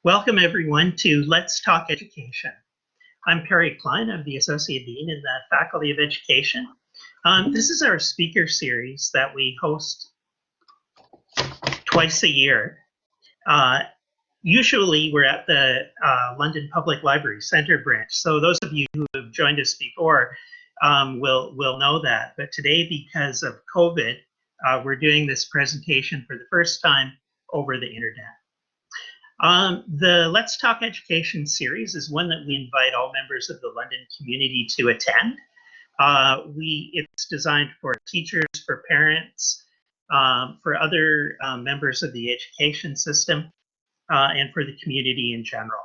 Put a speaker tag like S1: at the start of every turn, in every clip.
S1: Welcome everyone to Let's Talk Education. I'm Perry Klein. I'm the Associate Dean in the Faculty of Education. This is our speaker series that we host twice a year. Usually we're at the London Public Library Centre branch, so those of you who have joined us before will know that. But today, because of COVID, we're doing this presentation for the first time over the internet. The Let's Talk Education series is one that we invite all members of the London community to attend. It's designed for teachers, for parents, for other members of the education system, and for the community in general.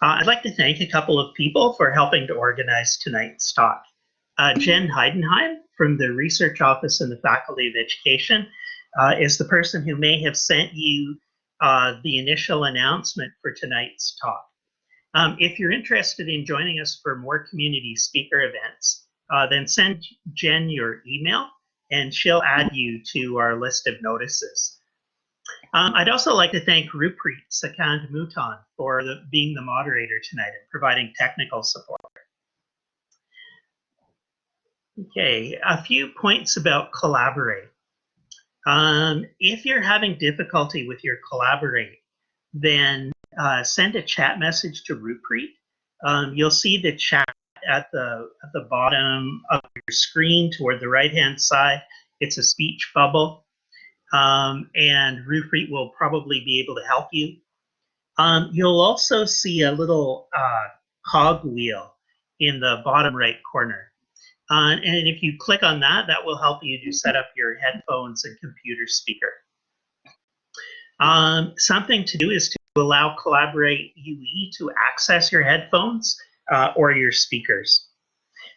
S1: I'd like to thank a couple of people for helping to organize tonight's talk. Jen Heidenheim from the Research Office in the Faculty of Education is the person who may have sent you the initial announcement for tonight's talk. If you're interested in joining us for more community speaker events, then send Jen your email and she'll add you to our list of notices. I'd also like to thank Ruppreet Sakand Mouton for being the moderator tonight and providing technical support. Okay, a few points about Collaborate. If you're having difficulty with your Collaborate, then send a chat message to Ruppreet. You'll see the chat at the bottom of your screen toward the right-hand side. It's a speech bubble, and Ruppreet will probably be able to help you. You'll also see a little cogwheel in the bottom right corner. And if you click on that, that will help you to set up your headphones and computer speaker. Something to do is to allow Collaborate UE to access your headphones or your speakers.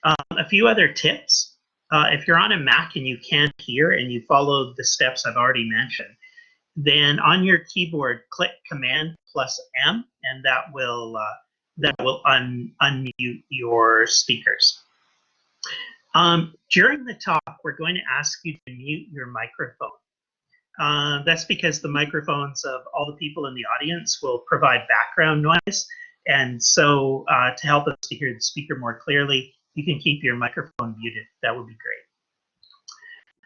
S1: A few other tips. If you're on a Mac and you can't hear and you follow the steps I've already mentioned, then on your keyboard, click Command plus M, and that will unmute your speakers. During the talk, we're going to ask you to mute your microphone. That's because the microphones of all the people in the audience will provide background noise. And so to help us to hear the speaker more clearly, you can keep your microphone muted. That would be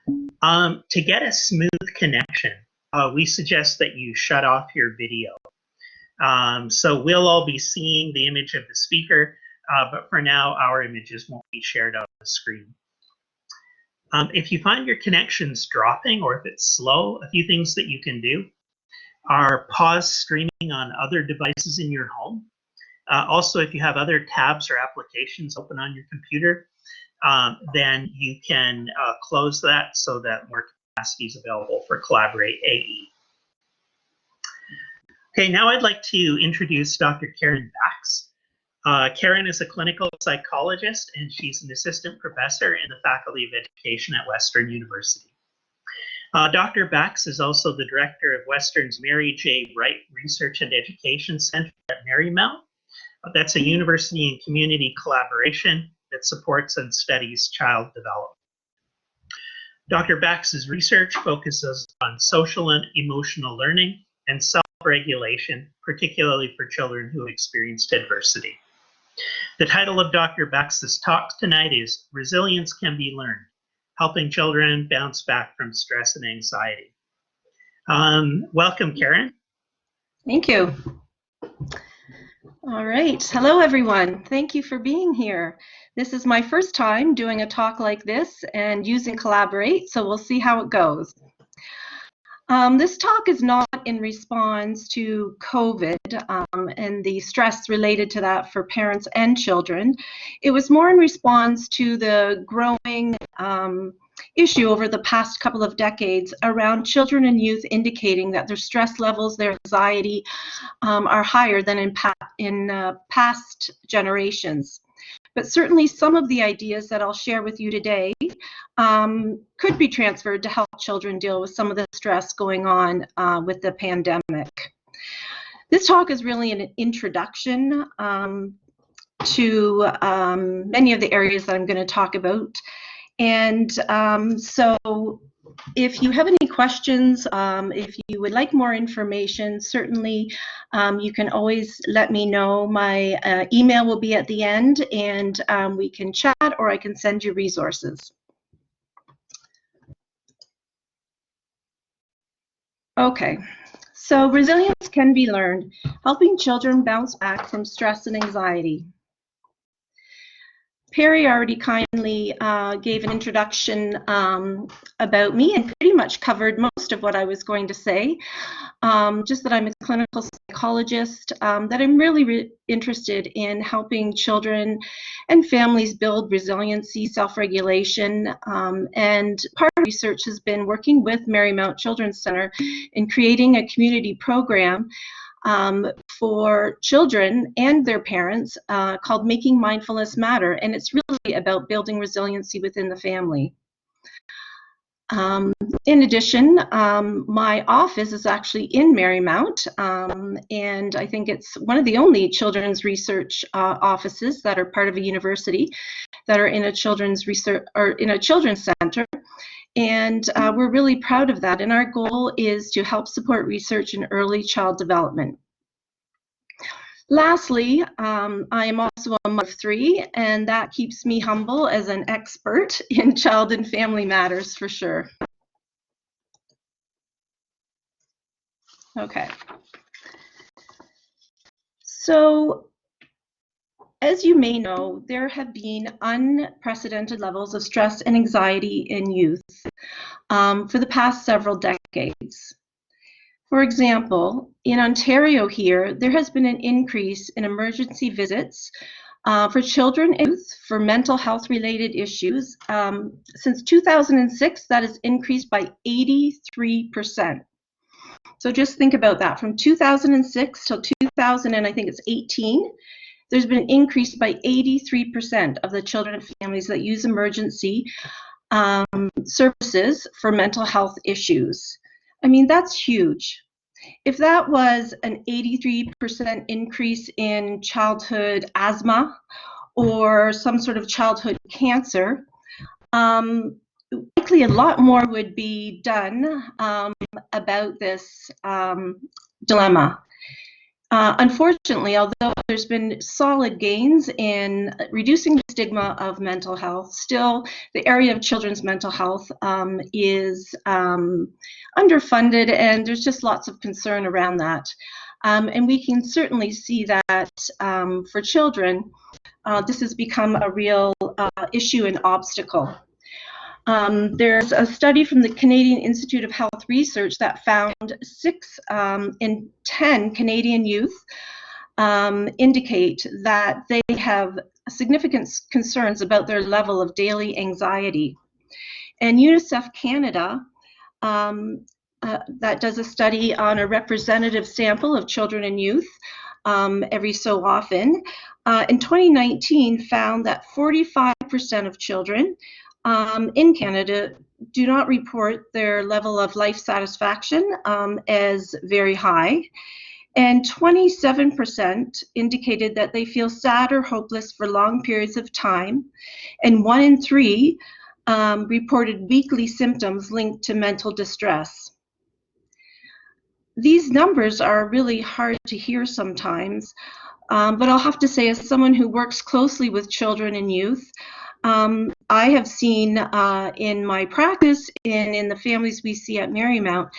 S1: great. To get a smooth connection, we suggest that you shut off your video. So we'll all be seeing the image of the speaker, but for now, our images won't be shared on the screen. If you find your connections dropping or if it's slow, a few things that you can do are pause streaming on other devices in your home. Also, if you have other tabs or applications open on your computer, then you can close that so that more capacity is available for Collaborate AE. Okay, now I'd like to introduce Dr. Karen Bax. Karen is a clinical psychologist and she's an assistant professor in the Faculty of Education at Western University. Dr. Bax is also the director of Western's Mary J. Wright Research and Education Center at Marymount. That's a university and community collaboration that supports and studies child development. Dr. Bax's research focuses on social and emotional learning and self-regulation, particularly for children who have experienced adversity. The title of Dr. Bax's talk tonight is Resilience Can Be Learned, Helping Children Bounce Back from Stress and Anxiety. Welcome, Karen.
S2: Thank you. All right. Hello, everyone. Thank you for being here. This is my first time doing a talk like this and using Collaborate, so we'll see how it goes. This talk is not in response to COVID and the stress related to that for parents and children. It was more in response to the growing issue over the past couple of decades around children and youth indicating that their stress levels, their anxiety are higher than in past generations. But certainly some of the ideas that I'll share with you today could be transferred to help children deal with some of the stress going on with the pandemic. This talk is really an introduction to many of the areas that I'm going to talk about. And so if you have any questions, if you would like more information, certainly you can always let me know. My email will be at the end, and we can chat, or I can send you resources. Okay, so resilience can be learned, helping children bounce back from stress and anxiety. Perry already kindly gave an introduction about me and pretty much covered most of what I was going to say. Just that I'm a clinical psychologist, that I'm really interested in helping children and families build resiliency, self-regulation, and part of research has been working with Marymount Children's Center in creating a community program for children and their parents called Making Mindfulness Matter, and it's really about building resiliency within the family. In addition, my office is actually in Marymount, and I think it's one of the only children's research offices that are part of a university that are in a children's research or in a children's center. And we're really proud of that. And our goal is to help support research in early child development. Lastly, I am also a mother of 3, and that keeps me humble as an expert in child and family matters for sure. Okay. So, as you may know, there have been unprecedented levels of stress and anxiety in youth for the past several decades. For example, in Ontario here, there has been an increase in emergency visits for children and youth for mental health related issues. Since 2006, that has increased by 83%. So just think about that. From 2006 till 2018, there's been an increase by 83% of the children and families that use emergency services for mental health issues. I mean, that's huge. If that was an 83% increase in childhood asthma or some sort of childhood cancer, likely a lot more would be done about this dilemma. Unfortunately, although there's been solid gains in reducing the stigma of mental health, still the area of children's mental health is underfunded, and there's just lots of concern around that. And we can certainly see that for children, this has become a real issue and obstacle. There's a study from the Canadian Institute of Health Research that found 6 in 10 Canadian youth indicate that they have significant concerns about their level of daily anxiety. And UNICEF Canada, that does a study on a representative sample of children and youth every so often, in 2019 found that 45% of children in Canada do not report their level of life satisfaction as very high, and 27% indicated that they feel sad or hopeless for long periods of time, and 1 in 3 reported weekly symptoms linked to mental distress. These numbers are really hard to hear sometimes, but I'll have to say, as someone who works closely with children and youth, I have seen in my practice and in the families we see at Marymount,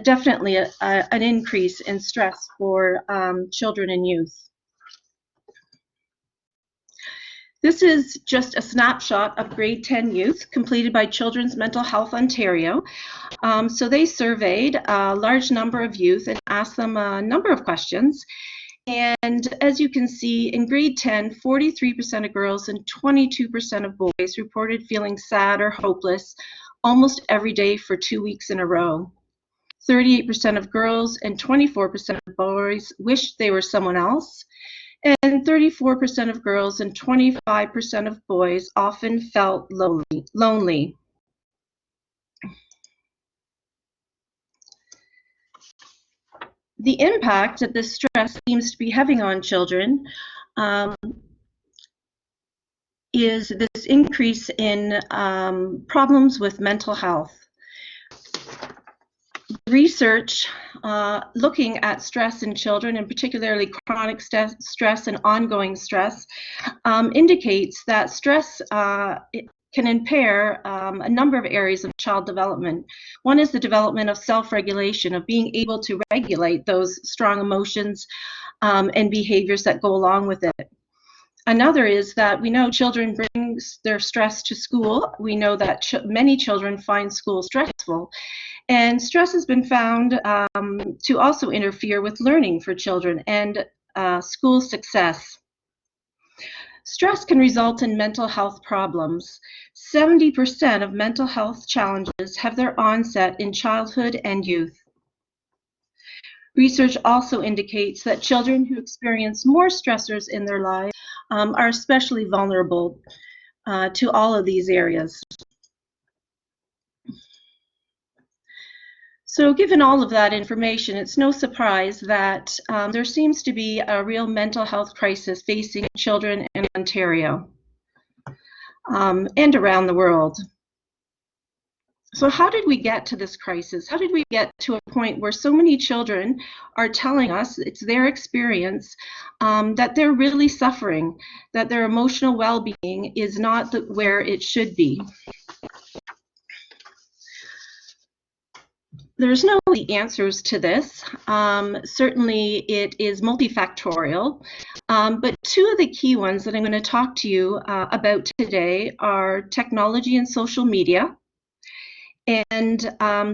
S2: definitely an increase in stress for children and youth. This is just a snapshot of grade 10 youth completed by Children's Mental Health Ontario. So they surveyed a large number of youth and asked them a number of questions. And as you can see, in grade 10, 43% of girls and 22% of boys reported feeling sad or hopeless almost every day for 2 weeks in a row. 38% of girls and 24% of boys wished they were someone else. And 34% of girls and 25% of boys often felt lonely. The impact that this stress seems to be having on children is this increase in problems with mental health. Research looking at stress in children, and particularly chronic stress and ongoing stress, indicates that stress can impair a number of areas of child development. One is the development of self-regulation, of being able to regulate those strong emotions and behaviors that go along with it. Another is that we know children bring their stress to school. We know that many children find school stressful. And stress has been found to also interfere with learning for children and school success. Stress can result in mental health problems. 70% of mental health challenges have their onset in childhood and youth. Research also indicates that children who experience more stressors in their lives are especially vulnerable to all of these areas. So given all of that information, it's no surprise that there seems to be a real mental health crisis facing children in Ontario and around the world. So how did we get to this crisis? How did we get to a point where so many children are telling us, it's their experience, that they're really suffering, that their emotional well-being is not where it should be? There's no easy answers to this. Certainly it is multifactorial, but two of the key ones that I'm going to talk to you about today are technology and social media, and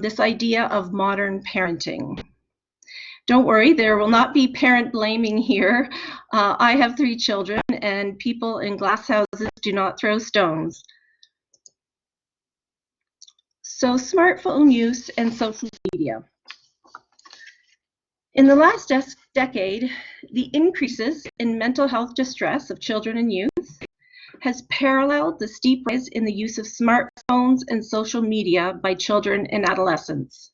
S2: this idea of modern parenting. Don't worry, there will not be parent blaming here. I have 3 children, and people in glass houses do not throw stones. So smartphone use and social media. In the last decade, the increases in mental health distress of children and youth has paralleled the steep rise in the use of smartphones and social media by children and adolescents.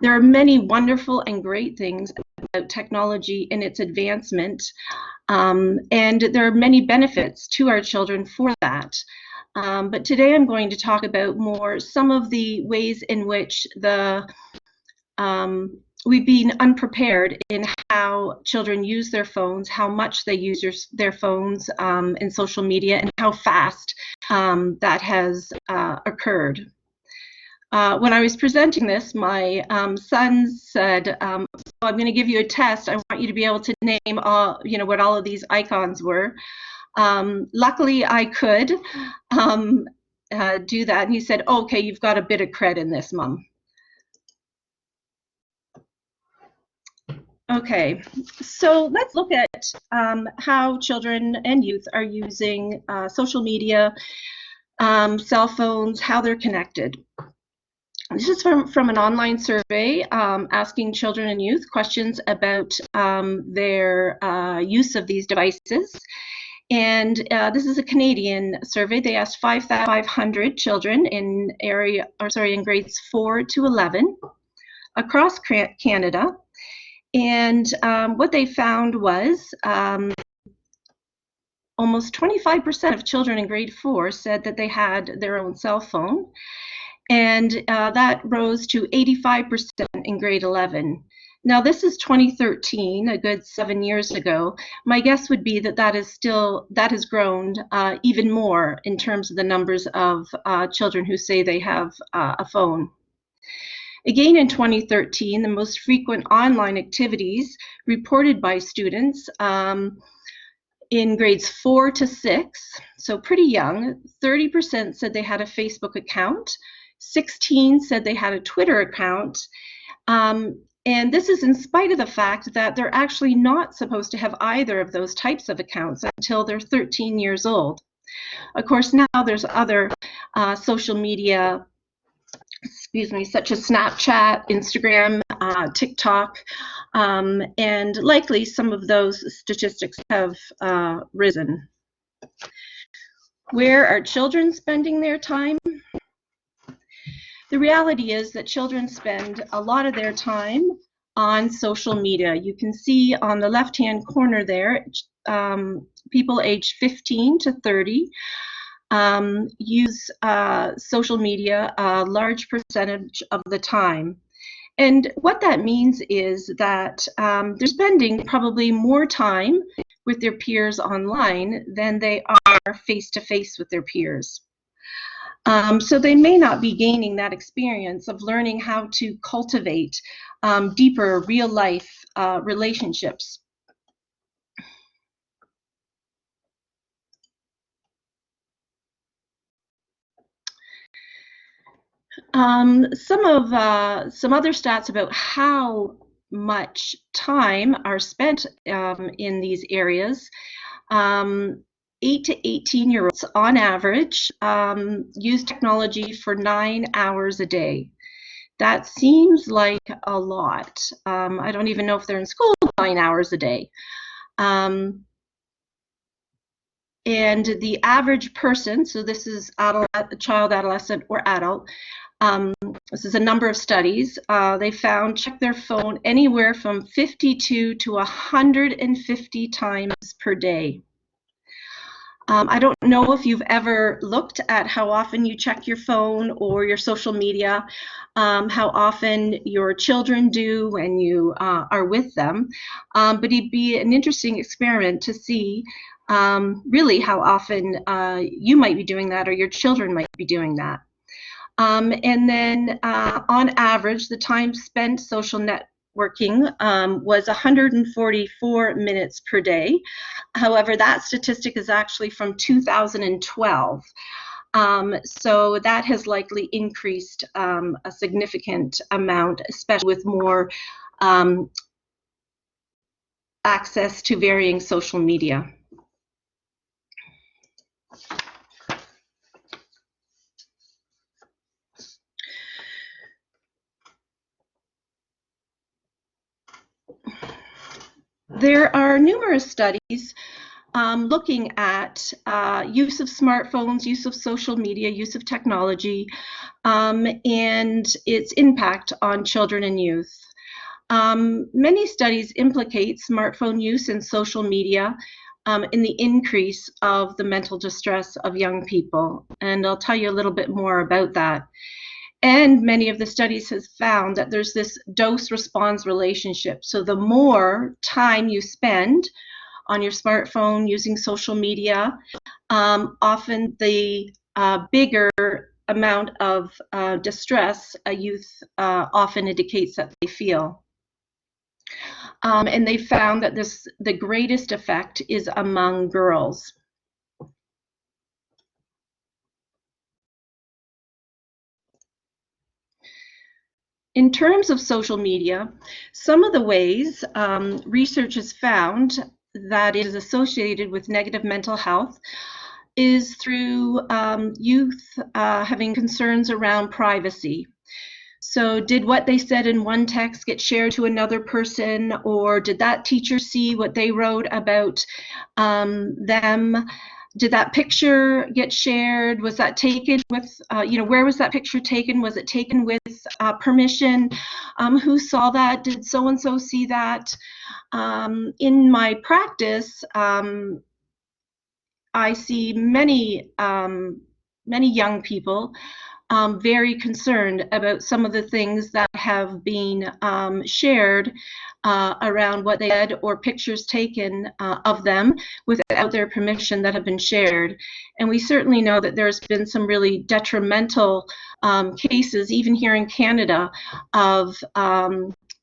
S2: There are many wonderful and great things about technology and its advancement, and there are many benefits to our children for that. But today I'm going to talk about more some of the ways in which we've been unprepared in how children use their phones, how much they use their phones and social media, and how fast that has occurred. When I was presenting this, my son said, I'm going to give you a test. I want you to be able to name all, what all of these icons were. Luckily, I could do that. And he said, okay, you've got a bit of cred in this, Mom. Okay, so let's look at how children and youth are using social media, cell phones, how they're connected. This is from an online survey asking children and youth questions about their use of these devices. And this is a Canadian survey. They asked 5,500 children in grades 4 to 11 across Canada. And what they found was almost 25% of children in grade 4 said that they had their own cell phone. And that rose to 85% in grade 11. Now this is 2013, a good 7 years ago. My guess would be that that has grown even more in terms of the numbers of children who say they have a phone. Again, in 2013, the most frequent online activities reported by students in grades 4 to 6, so pretty young, 30% said they had a Facebook account, 16 said they had a Twitter account, and this is in spite of the fact that they're actually not supposed to have either of those types of accounts until they're 13 years old. Of course, now there's other social media, such as Snapchat, Instagram, TikTok, and likely some of those statistics have risen. Where are children spending their time? The reality is that children spend a lot of their time on social media. You can see on the left-hand corner there, people aged 15 to 30 use social media a large percentage of the time. And what that means is that they're spending probably more time with their peers online than they are face-to-face with their peers. So they may not be gaining that experience of learning how to cultivate deeper real-life relationships. Some other stats about how much time are spent in these areas. 8 to 18-year-olds on average use technology for 9 hours a day. That seems like a lot. I don't even know if they're in school 9 hours a day. And the average person, so this is child, adolescent, or adult, this is a number of studies, they found check their phone anywhere from 52 to 150 times per day. I don't know if you've ever looked at how often you check your phone or your social media, how often your children do when you are with them, but it'd be an interesting experiment to see really how often you might be doing that or your children might be doing that. And then on average, the time spent social networking was 144 minutes per day. However, that statistic is actually from 2012. So that has likely increased a significant amount, especially with more access to varying social media. There are numerous studies looking at use of smartphones, use of social media, use of technology, and its impact on children and youth. Many studies implicate smartphone use and social media in the increase of the mental distress of young people, and I'll tell you a little bit more about that. And many of the studies have found that there's this dose-response relationship. So the more time you spend on your smartphone using social media, often the bigger amount of distress a youth often indicates that they feel. And they found that the greatest effect is among girls. In terms of social media, some of the ways research has found that it is associated with negative mental health is through youth having concerns around privacy. So did what they said in one text get shared to another person, or did that teacher see what they wrote about them? Did that picture get shared? Was that taken with, where was that picture taken? Was it taken with permission? Who saw that? Did so-and-so see that? In my practice, I see many young people very concerned about some of the things that have been shared around what they said or pictures taken of them without their permission that have been shared. And we certainly know that there's been some really detrimental cases, even here in Canada, of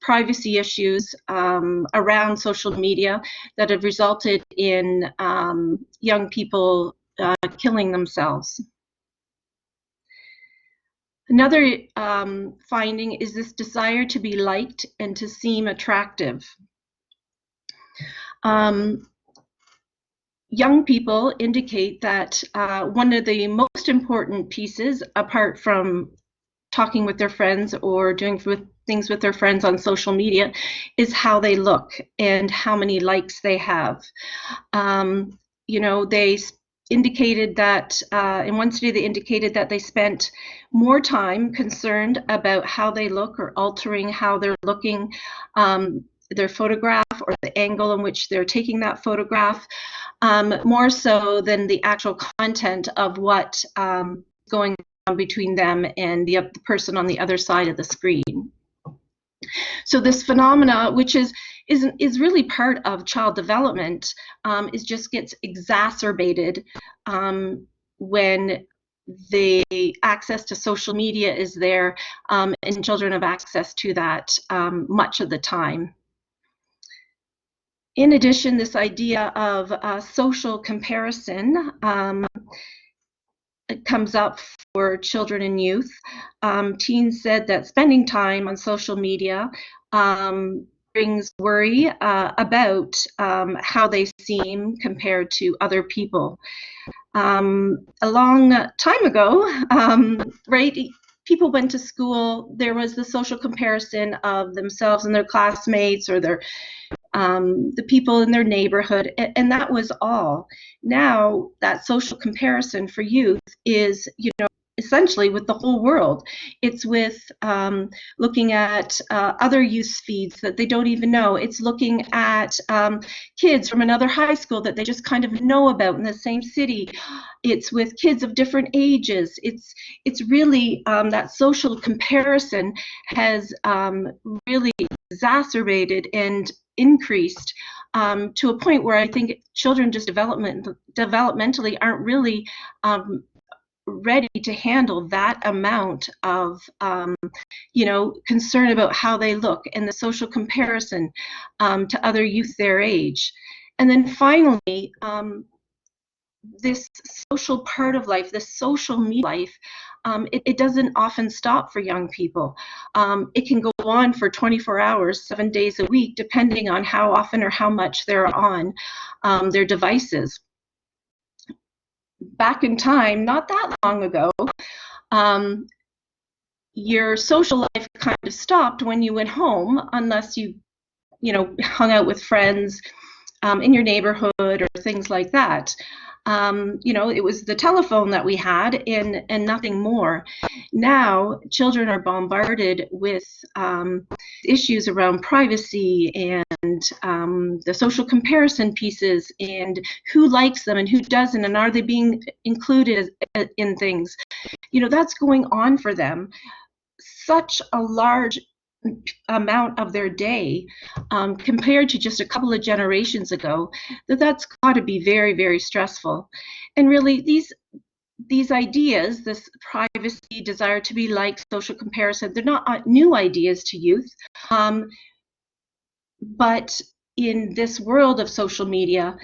S2: privacy issues around social media that have resulted in young people killing themselves. Another finding is this desire to be liked and to seem attractive. Young people indicate that one of the most important pieces, apart from talking with their friends or doing things with their friends on social media, is how they look and how many likes they have. They indicated that in one study they indicated that they spent more time concerned about how they look or altering how they're looking, their photograph or the angle in which they're taking that photograph, more so than the actual content of what going on between them and the person on the other side of the screen. So this phenomena, which is really part of child development, just gets exacerbated when the access to social media is there, and children have access to that much of the time. In addition, this idea of social comparison it comes up for children and youth. Teens said that spending time on social media brings worry about how they seem compared to other people. A long time ago, right, people went to school, there was the social comparison of themselves and their classmates or their the people in their neighborhood, and that was all. Now that social comparison for youth is, essentially with the whole world. It's with looking at other youth feeds that they don't even know. It's looking at kids from another high school that they just kind of know about in the same city. It's with kids of different ages. It's really that social comparison has really exacerbated and increased to a point where I think children just developmentally aren't really ready to handle that amount of concern about how they look and the social comparison to other youth their age. And then finally, this social part of life, this social media life, it doesn't often stop for young people. It can go on for 24 hours, 7 days a week, depending on how often or how much they're on their devices. Back in time, not that long ago, your social life kind of stopped when you went home, unless you hung out with friends in your neighborhood or things like that. It was the telephone that we had and nothing more. Now, children are bombarded with issues around privacy and the social comparison pieces and who likes them and who doesn't, and are they being included in things. That's going on for them. Such a large amount of their day compared to just a couple of generations ago, that's got to be very, very stressful. And really, these ideas, this privacy, desire to be liked, social comparison, they're not new ideas to youth, but in this world of social media,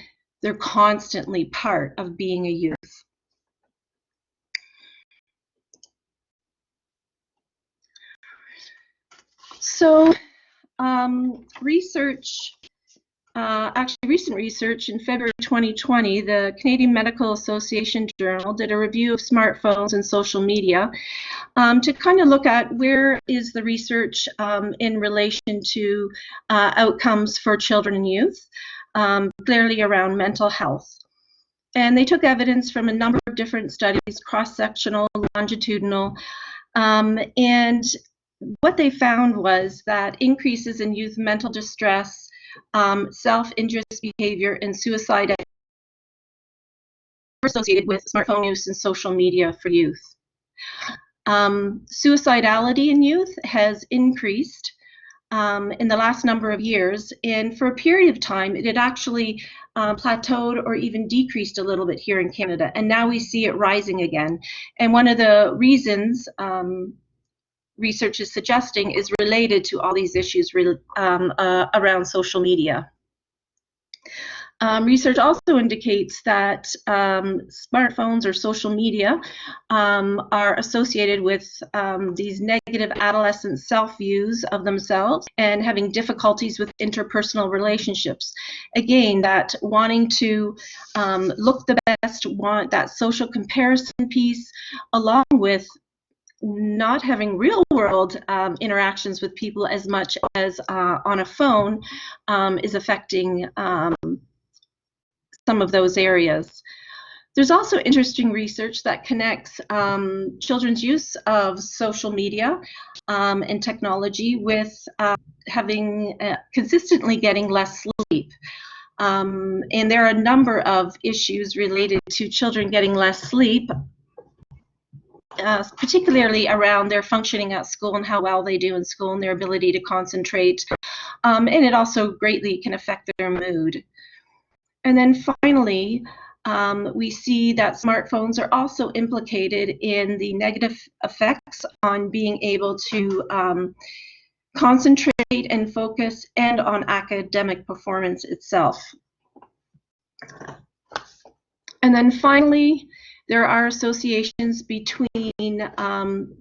S2: they're constantly part of being a youth. So recent research in February 2020, the Canadian Medical Association Journal did a review of smartphones and social media to kind of look at where is the research in relation to outcomes for children and youth, clearly around mental health. And they took evidence from a number of different studies, cross-sectional, longitudinal, and what they found was that increases in youth mental distress, self-injurious behavior, and suicide were associated with smartphone use and social media for youth. Suicidality in youth has increased in the last number of years, and for a period of time it had actually plateaued or even decreased a little bit here in Canada, and now we see it rising again. And one of the reasons research is suggesting is related to all these issues around social media. Research also indicates that smartphones or social media are associated with these negative adolescent self-views of themselves and having difficulties with interpersonal relationships. Again, that wanting to look the best, want that social comparison piece, along with not having real world interactions with people as much as on a phone is affecting some of those areas. There's also interesting research that connects children's use of social media and technology with having consistently getting less sleep. And there are a number of issues related to children getting less sleep, particularly around their functioning at school and how well they do in school and their ability to concentrate. And it also greatly can affect their mood. And then finally, we see that smartphones are also implicated in the negative effects on being able to concentrate and focus, and on academic performance itself. And then finally, there are associations between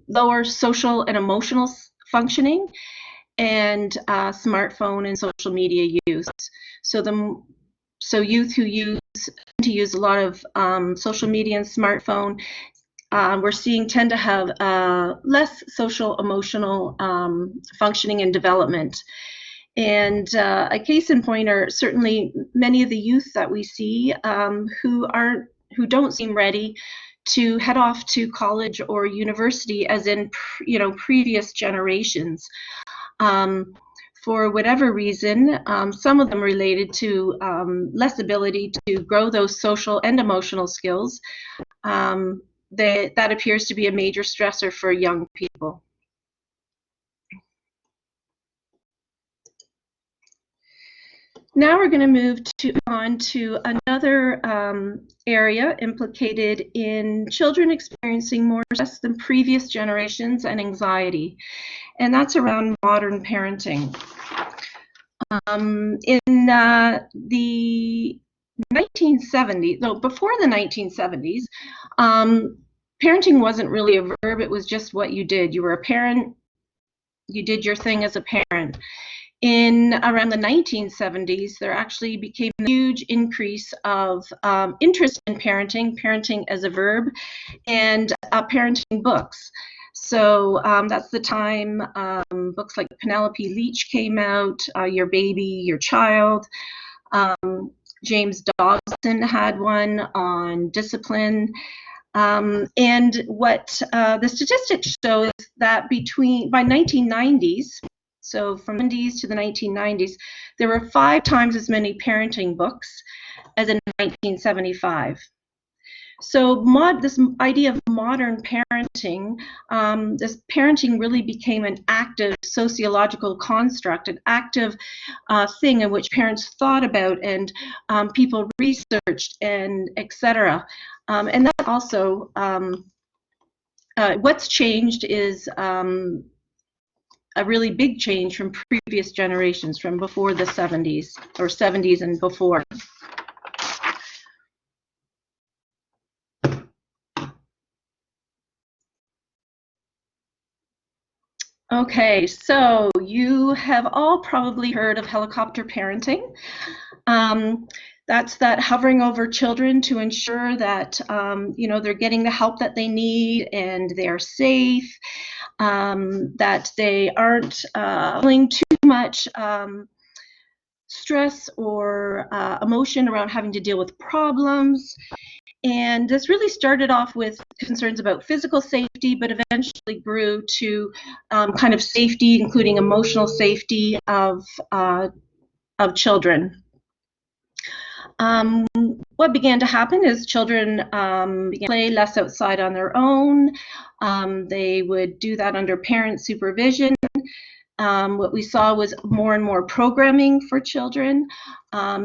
S2: lower social and emotional functioning and smartphone and social media use. So youth who use a lot of social media and smartphone, we're seeing tend to have less social emotional functioning and development. And a case in point are certainly many of the youth that we see who don't seem ready to head off to college or university as in previous generations. For whatever reason, some of them related to less ability to grow those social and emotional skills. That appears to be a major stressor for young people. Now we're going to move on to another area implicated in children experiencing more stress than previous generations and anxiety, and that's around modern parenting. In the 1970s, no, before the 1970s, parenting wasn't really a verb, it was just what you did. You were a parent, you did your thing as a parent. In around the 1970s, there actually became a huge increase of interest in parenting as a verb, and parenting books. So that's the time books like Penelope Leach came out, Your Baby, Your Child. James Dobson had one on discipline. And what the statistics show is that by 1990s, so from the 70s to the 1990s, there were 5 times as many parenting books as in 1975. So this idea of modern parenting, this parenting really became an active sociological construct, an active thing in which parents thought about and people researched and etc. And that also, what's changed is a really big change from previous generations, from before the 70s, or 70s and before. Okay, so you have all probably heard of helicopter parenting. That's that hovering over children to ensure that they're getting the help that they need and they're safe, that they aren't feeling too much stress or emotion around having to deal with problems. And this really started off with concerns about physical safety, but eventually grew to kind of safety, including emotional safety of children. What began to happen is children began to play less outside on their own. They would do that under parent supervision. What we saw was more and more programming for children.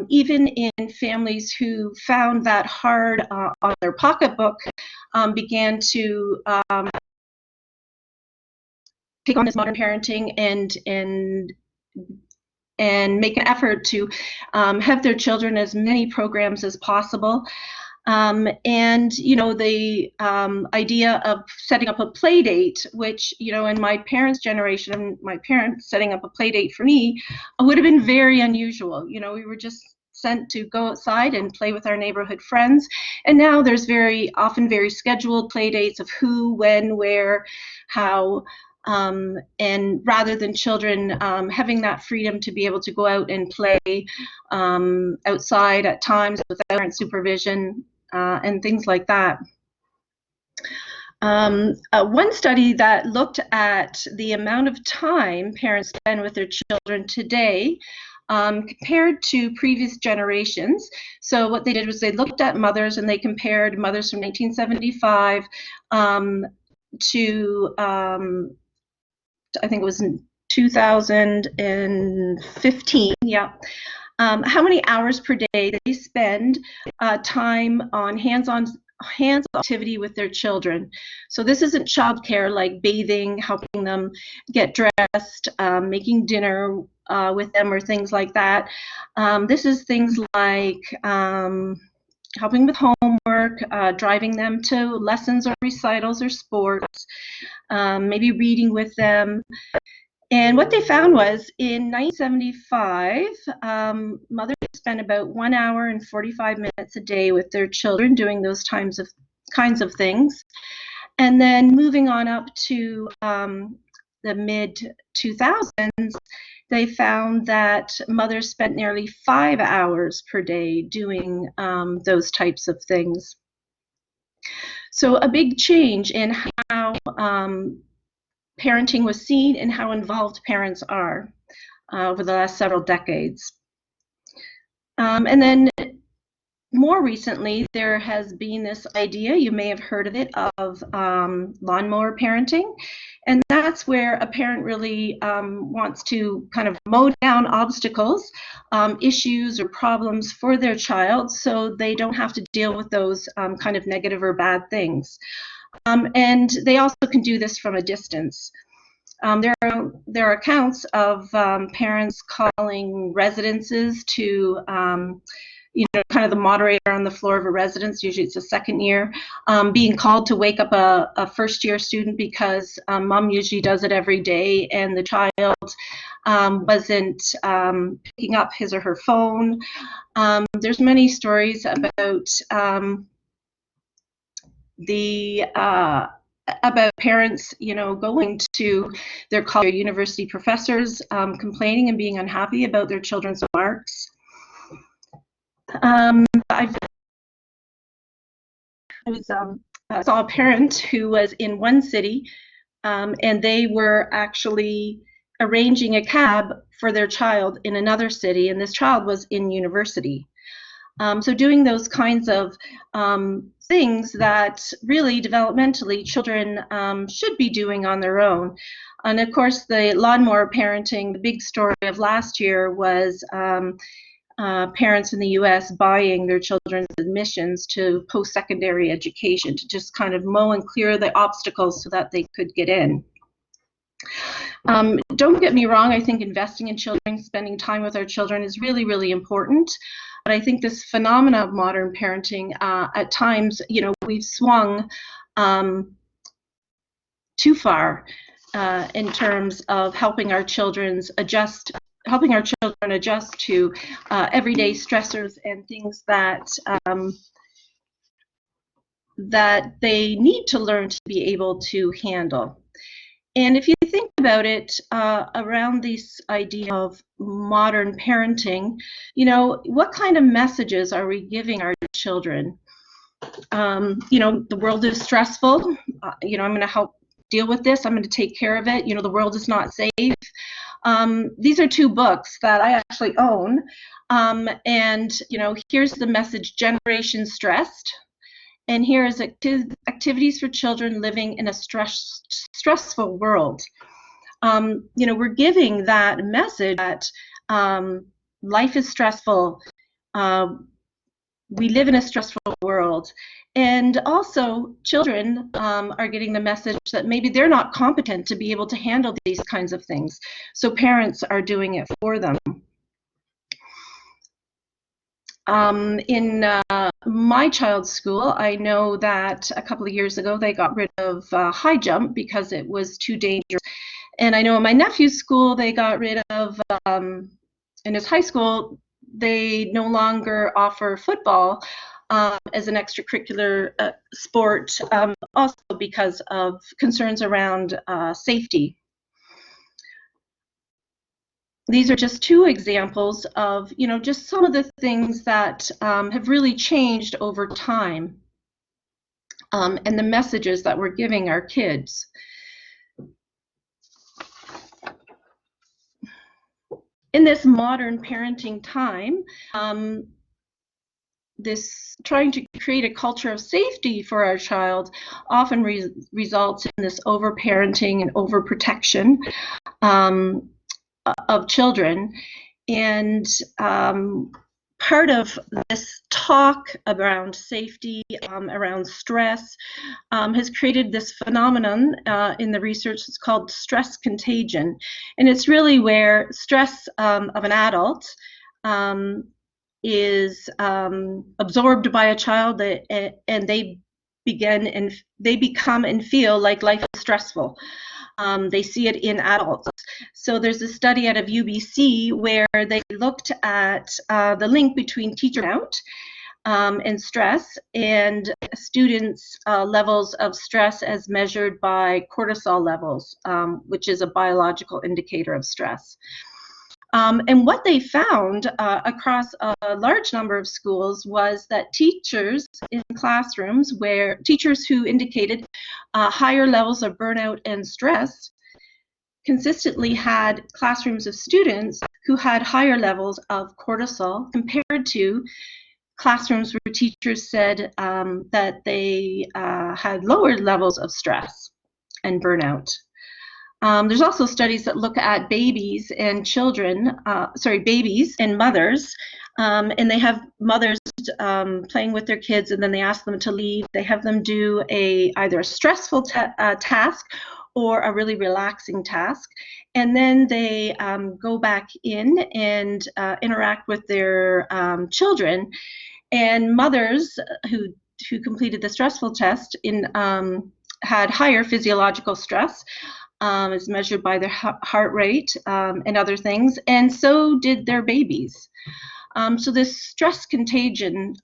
S2: Even in families who found that hard on their pocketbook, began to take on this modern parenting and make an effort to have their children as many programs as possible. And the idea of setting up a play date, which in my parents' generation, my parents setting up a play date for me would have been very unusual. We were just sent to go outside and play with our neighborhood friends, and now there's very often very scheduled play dates of who, when, where, how. And rather than children having that freedom to be able to go out and play outside at times without parent supervision and things like that. One study that looked at the amount of time parents spend with their children today compared to previous generations. So what they did was they looked at mothers and they compared mothers from 1975 to I think it was in 2015, yeah. How many hours per day they spend time on hands-on activity with their children. So this isn't childcare like bathing, helping them get dressed, making dinner with them or things like that. This is things like helping with homework, driving them to lessons or recitals or sports, maybe reading with them. And what they found was in 1975, mothers spent about 1 hour and 45 minutes a day with their children doing those kinds of things. And then moving on up to the mid-2000s, they found that mothers spent nearly 5 hours per day doing those types of things. So a big change in how parenting was seen and how involved parents are over the last several decades. And then more recently, there has been this idea, you may have heard of it, of lawnmower parenting. And that's where a parent really wants to kind of mow down obstacles, issues or problems for their child so they don't have to deal with those kind of negative or bad things. And they also can do this from a distance. There are accounts of parents calling residences to, kind of the moderator on the floor of a residence, usually it's a second year, being called to wake up a first-year student because mom usually does it every day and the child wasn't picking up his or her phone. There's many stories about about parents, going to their college or university professors, complaining and being unhappy about their children's marks. I saw a parent who was in one city, and they were actually arranging a cab for their child in another city, and this child was in university. So doing those kinds of things that really developmentally children should be doing on their own. And of course, the lawnmower parenting, the big story of last year was parents in the US buying their children's admissions to post-secondary education to just kind of mow and clear the obstacles so that they could get in. Don't get me wrong, I think investing in children, spending time with our children is really, really important. But I think this phenomena of modern parenting, at times, we've swung too far in terms of helping our children adjust to everyday stressors and things that that they need to learn to be able to handle. And if you think about it, around this idea of modern parenting, what kind of messages are we giving our children? The world is stressful. I'm going to help deal with this. I'm going to take care of it. The world is not safe. These are two books that I actually own. And here's the message, Generation Stressed. And here is activities for children living in a stressful world. We're giving that message that life is stressful. We live in a stressful world. And also, children are getting the message that maybe they're not competent to be able to handle these kinds of things. So parents are doing it for them. In my child's school, I know that a couple of years ago they got rid of high jump because it was too dangerous. And I know in my nephew's school they got rid of, in his high school, they no longer offer football as an extracurricular sport, also because of concerns around safety. These are just two examples of, just some of the things that have really changed over time, and the messages that we're giving our kids. in this modern parenting time, this trying to create a culture of safety for our child often results in this overparenting and overprotection of children. And part of this talk around safety, around stress, has created this phenomenon in the research. It's called stress contagion. And it's really where stress of an adult is absorbed by a child, and they become and feel like life is stressful. They see it in adults. So there's a study out of UBC where they looked at the link between teacher burnout and stress and students' levels of stress as measured by cortisol levels, which is a biological indicator of stress. And what they found across a large number of schools was that teachers in classrooms, where teachers who indicated higher levels of burnout and stress, consistently had classrooms of students who had higher levels of cortisol compared to classrooms where teachers said that they had lower levels of stress and burnout. There's also studies that look at babies and children, babies and mothers, and they have mothers playing with their kids, and then they ask them to leave. They have them do either a stressful task or a really relaxing task, and then they go back in and interact with their children. And mothers who completed the stressful test had higher physiological stress, as measured by their heart rate and other things, and so did their babies. So this stress contagion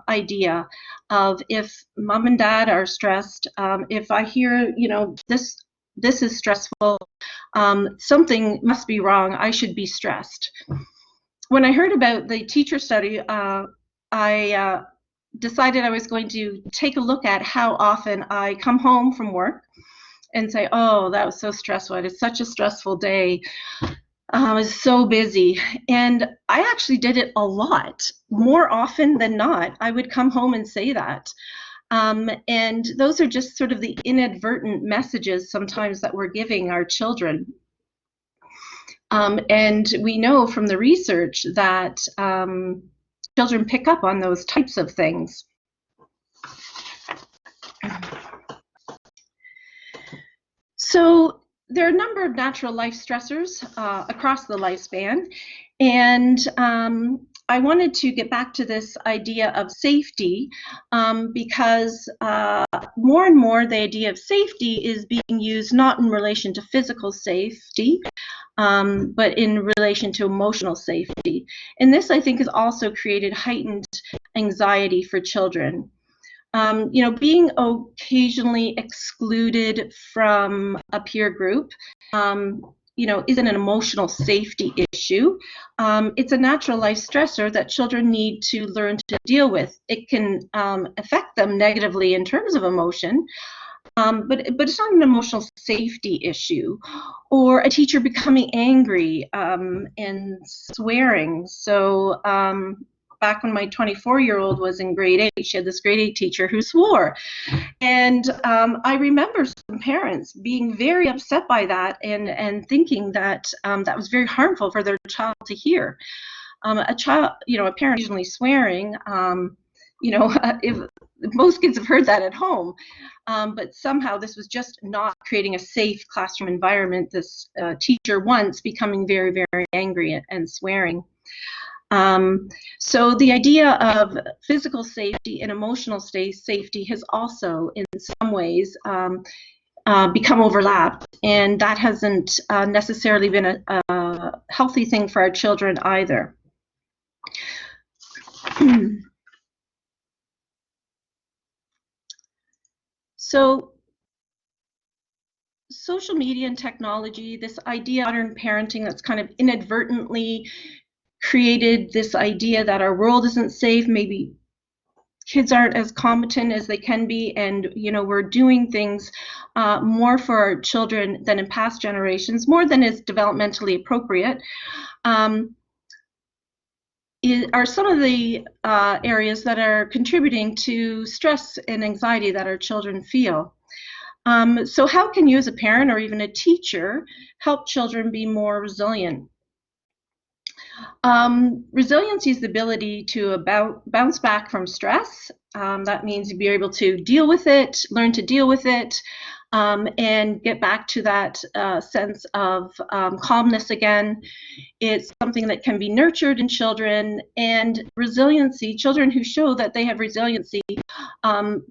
S2: idea of, if mom and dad are stressed, if I hear, this is stressful, something must be wrong, I should be stressed. When I heard about the teacher study, I decided I was going to take a look at how often I come home from work and say, oh, that was so stressful. It's such a stressful day. I was so busy. And I actually did it a lot. More often than not, I would come home and say that. And those are just sort of the inadvertent messages sometimes that we're giving our children. And we know from the research that children pick up on those types of things. So there are a number of natural life stressors across the lifespan, and I wanted to get back to this idea of safety because more and more the idea of safety is being used not in relation to physical safety, but in relation to emotional safety. And this, I think, has also created heightened anxiety for children. Being occasionally excluded from a peer group, isn't an emotional safety issue. It's a natural life stressor that children need to learn to deal with. It can affect them negatively in terms of emotion, but it's not an emotional safety issue. Or a teacher becoming angry and swearing. So back when my 24-year-old was in grade 8, she had this grade 8 teacher who swore. And I remember some parents being very upset by that and thinking that that was very harmful for their child to hear. A parent usually swearing, if most kids have heard that at home, but somehow this was just not creating a safe classroom environment. This teacher once becoming very, very angry and swearing. So the idea of physical safety and emotional safety has also, in some ways, become overlapped, and that hasn't necessarily been a healthy thing for our children either. So social media and technology, this idea of modern parenting that's kind of inadvertently created this idea that our world isn't safe, maybe kids aren't as competent as they can be, and we're doing things more for our children than in past generations, more than is developmentally appropriate. are some of the areas that are contributing to stress and anxiety that our children feel. So how can you as a parent or even a teacher help children be more resilient? Resiliency is the ability to bounce back from stress. That means you'll be able to deal with it, learn to deal with it, and get back to that sense of calmness again. It's something that can be nurtured in children, and resiliency, children who show that they have resiliency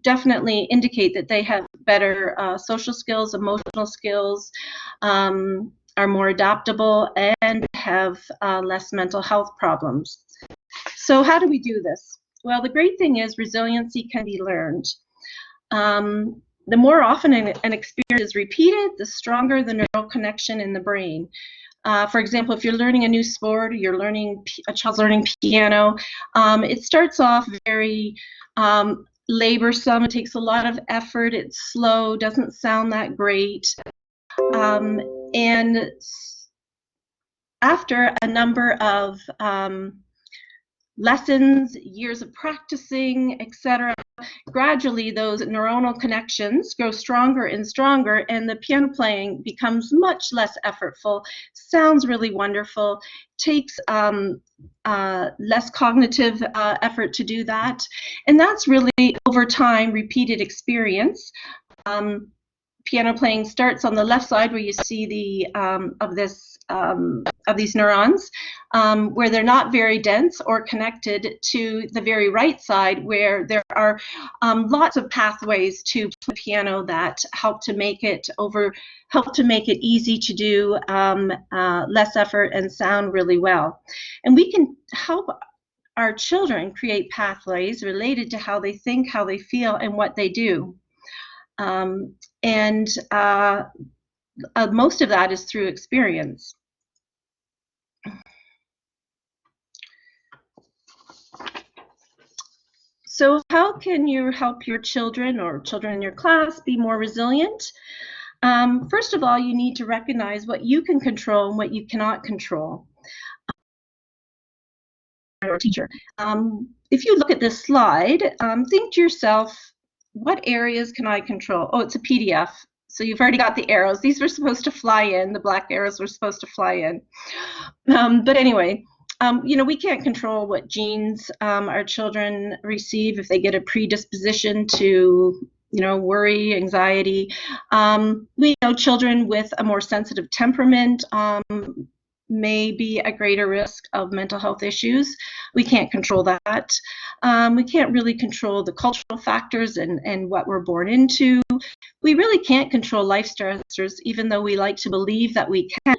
S2: definitely indicate that they have better social skills, emotional skills, are more adaptable, and have less mental health problems. So how do we do this? Well, the great thing is resiliency can be learned. The more often an experience is repeated, the stronger the neural connection in the brain. For example, if you're learning a new sport, or a child's learning piano, it starts off very laborsome. It takes a lot of effort. It's slow, doesn't sound that great. And after a number of lessons, years of practicing, etc., gradually those neuronal connections grow stronger and stronger, and the piano playing becomes much less effortful, sounds really wonderful, takes less cognitive effort to do that, and that's really over time repeated experience. Piano playing starts on the left side where you see of these neurons, where they're not very dense or connected to the very right side where there are lots of pathways to the piano that help to make it easy to do, less effort, and sound really well. And we can help our children create pathways related to how they think, how they feel, and what they do. Most of that is through experience. So how can you help your children or children in your class be more resilient? First of all, you need to recognize what you can control and what you cannot control. Or teacher. If you look at this slide, think to yourself, what areas can I control? Oh, it's a PDF. So you've already got the arrows. These were supposed to fly in. The black arrows were supposed to fly in. But anyway, we can't control what genes our children receive if they get a predisposition to, worry, anxiety. We know children with a more sensitive temperament may be a greater risk of mental health issues. We can't control that. We can't really control the cultural factors and what we're born into. We really can't control life stressors, even though we like to believe that we can.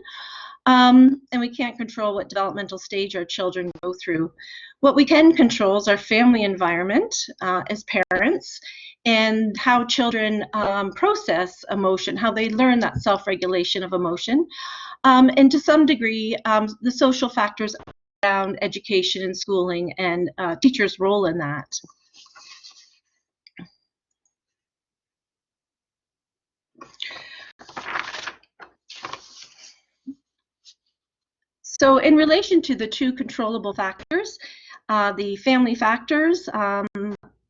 S2: And we can't control what developmental stage our children go through. What we can control is our family environment as parents, and how children process emotion, how they learn that self-regulation of emotion, and to some degree, the social factors around education and schooling and teachers' role in that. So in relation to the two controllable factors, the family factors,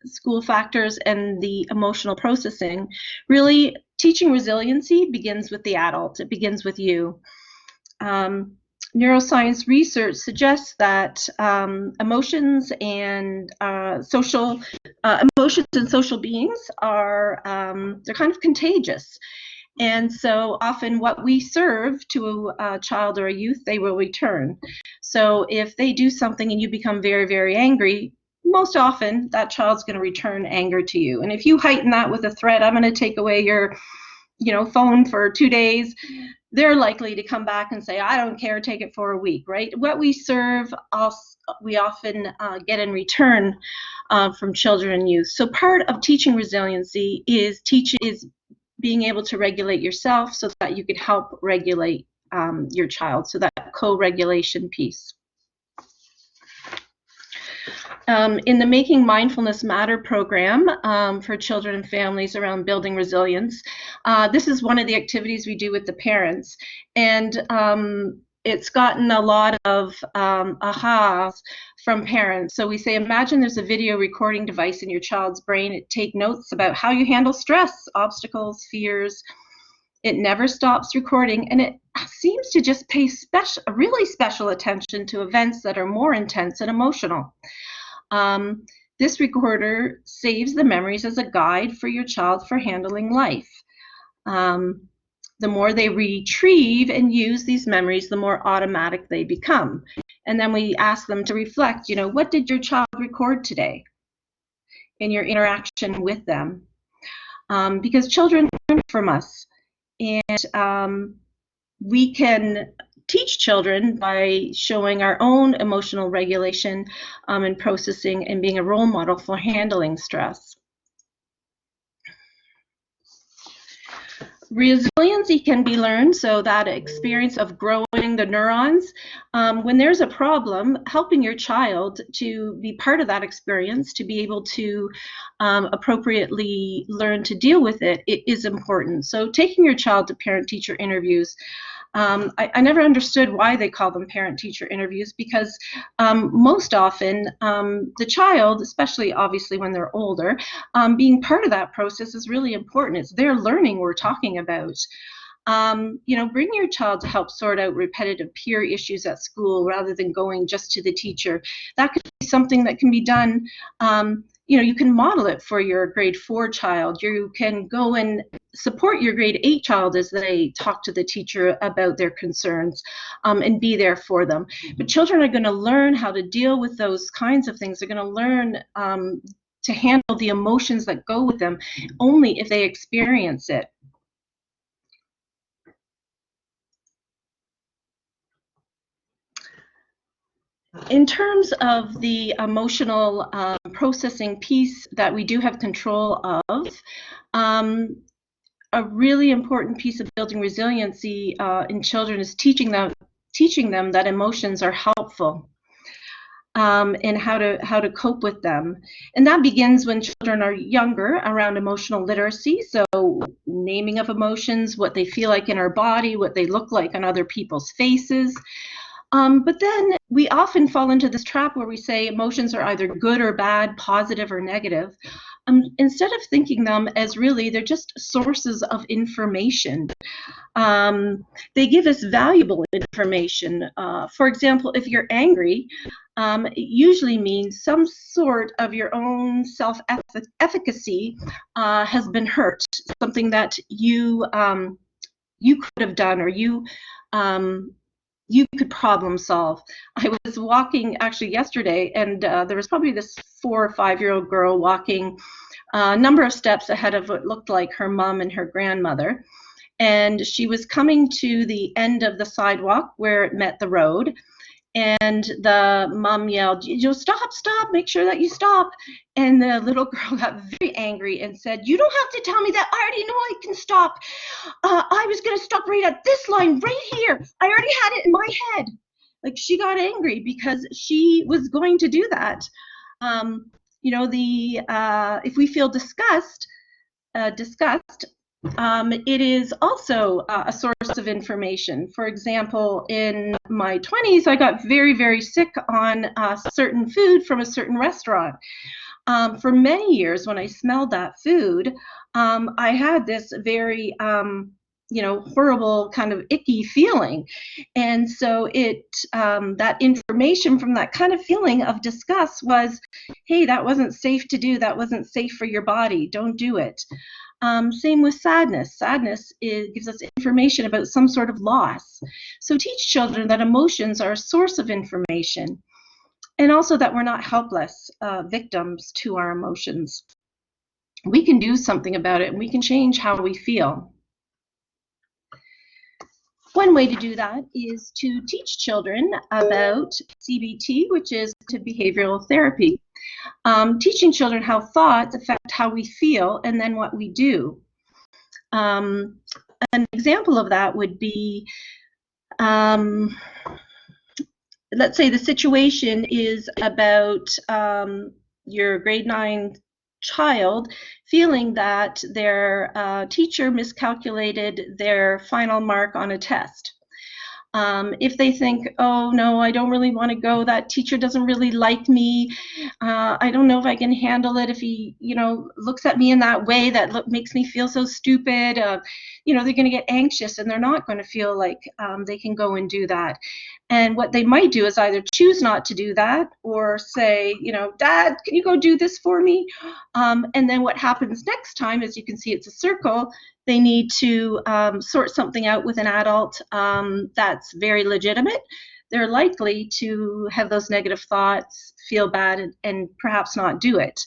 S2: school factors, and the emotional processing, really teaching resiliency begins with the adult. It begins with you. Neuroscience research suggests that emotions and social beings are they're kind of contagious. And so often what we serve to a child or a youth, they will return. So if they do something and you become very, very angry, most often that child's going to return anger to you. And if you heighten that with a threat, I'm going to take away your phone for 2 days, they're likely to come back and say, I don't care, take it for a week, right? What we serve, we often get in return from children and youth. So part of teaching resiliency is being able to regulate yourself so that you can help regulate your child, so that co-regulation piece. In the Making Mindfulness Matter program for children and families around building resilience, this is one of the activities we do with the parents. And it's gotten a lot of ahas from parents. So we say, imagine there's a video recording device in your child's brain. It takes notes about how you handle stress, obstacles, fears. It never stops recording, and it seems to just pay really special attention to events that are more intense and emotional. This recorder saves the memories as a guide for your child for handling life. The more they retrieve and use these memories, the more automatic they become. And then we ask them to reflect, what did your child record today in your interaction with them? Because children learn from us. And we can teach children by showing our own emotional regulation and processing and being a role model for handling stress. Resiliency can be learned, so that experience of growing the neurons. When there's a problem, helping your child to be part of that experience, to be able to appropriately learn to deal with it, it is important. So taking your child to parent-teacher interviews, I never understood why they call them parent-teacher interviews, because most often the child, especially obviously when they're older, being part of that process is really important. It's their learning we're talking about. Bring your child to help sort out repetitive peer issues at school rather than going just to the teacher. That could be something that can be done. You can model it for your grade 4 child. You can go and support your grade 8 child as they talk to the teacher about their concerns and be there for them. But children are going to learn how to deal with those kinds of things. They're going to learn to handle the emotions that go with them only if they experience it. In terms of the emotional processing piece that we do have control of, a really important piece of building resiliency in children is teaching them that emotions are helpful and how to cope with them. And that begins when children are younger, around emotional literacy. So naming of emotions, what they feel like in our body, what they look like on other people's faces. But then we often fall into this trap where we say emotions are either good or bad, positive or negative, instead of thinking them as really they're just sources of information. They give us valuable information. For example, if you're angry, it usually means some sort of your own self-efficacy has been hurt, something that you could have done, or you could problem solve. I was walking actually yesterday, and there was probably this 4 or 5-year-old girl walking a number of steps ahead of what looked like her mom and her grandmother. And she was coming to the end of the sidewalk where it met the road. And the mom yelled, stop, stop, make sure that you stop. And the little girl got very angry and said, you don't have to tell me that. I already know I can stop. I was going to stop right at this line right here. I already had it in my head. Like, she got angry because she was going to do that. If we feel disgust, it is also a source of information. For example, in my 20s, I got very, very sick on certain food from a certain restaurant. For many years, when I smelled that food, I had this very, horrible kind of icky feeling. And so that information from that kind of feeling of disgust was, hey, that wasn't safe to do. That wasn't safe for your body. Don't do it. Same with sadness. Sadness gives us information about some sort of loss. So teach children that emotions are a source of information, and also that we're not helpless victims to our emotions. We can do something about it, and we can change how we feel. One way to do that is to teach children about CBT, which is behavioral therapy. Teaching children how thoughts affect how we feel and then what we do. An example of that would be, let's say the situation is about your grade 9 child feeling that their teacher miscalculated their final mark on a test. If they think, oh no, I don't really want to go, that teacher doesn't really like me, I don't know if I can handle it if he, looks at me in that way that makes me feel so stupid, they're going to get anxious and they're not going to feel like they can go and do that. And what they might do is either choose not to do that or say, Dad, can you go do this for me? And then what happens next time, as you can see, it's a circle. They need to sort something out with an adult that's very legitimate. They're likely to have those negative thoughts, feel bad, and perhaps not do it.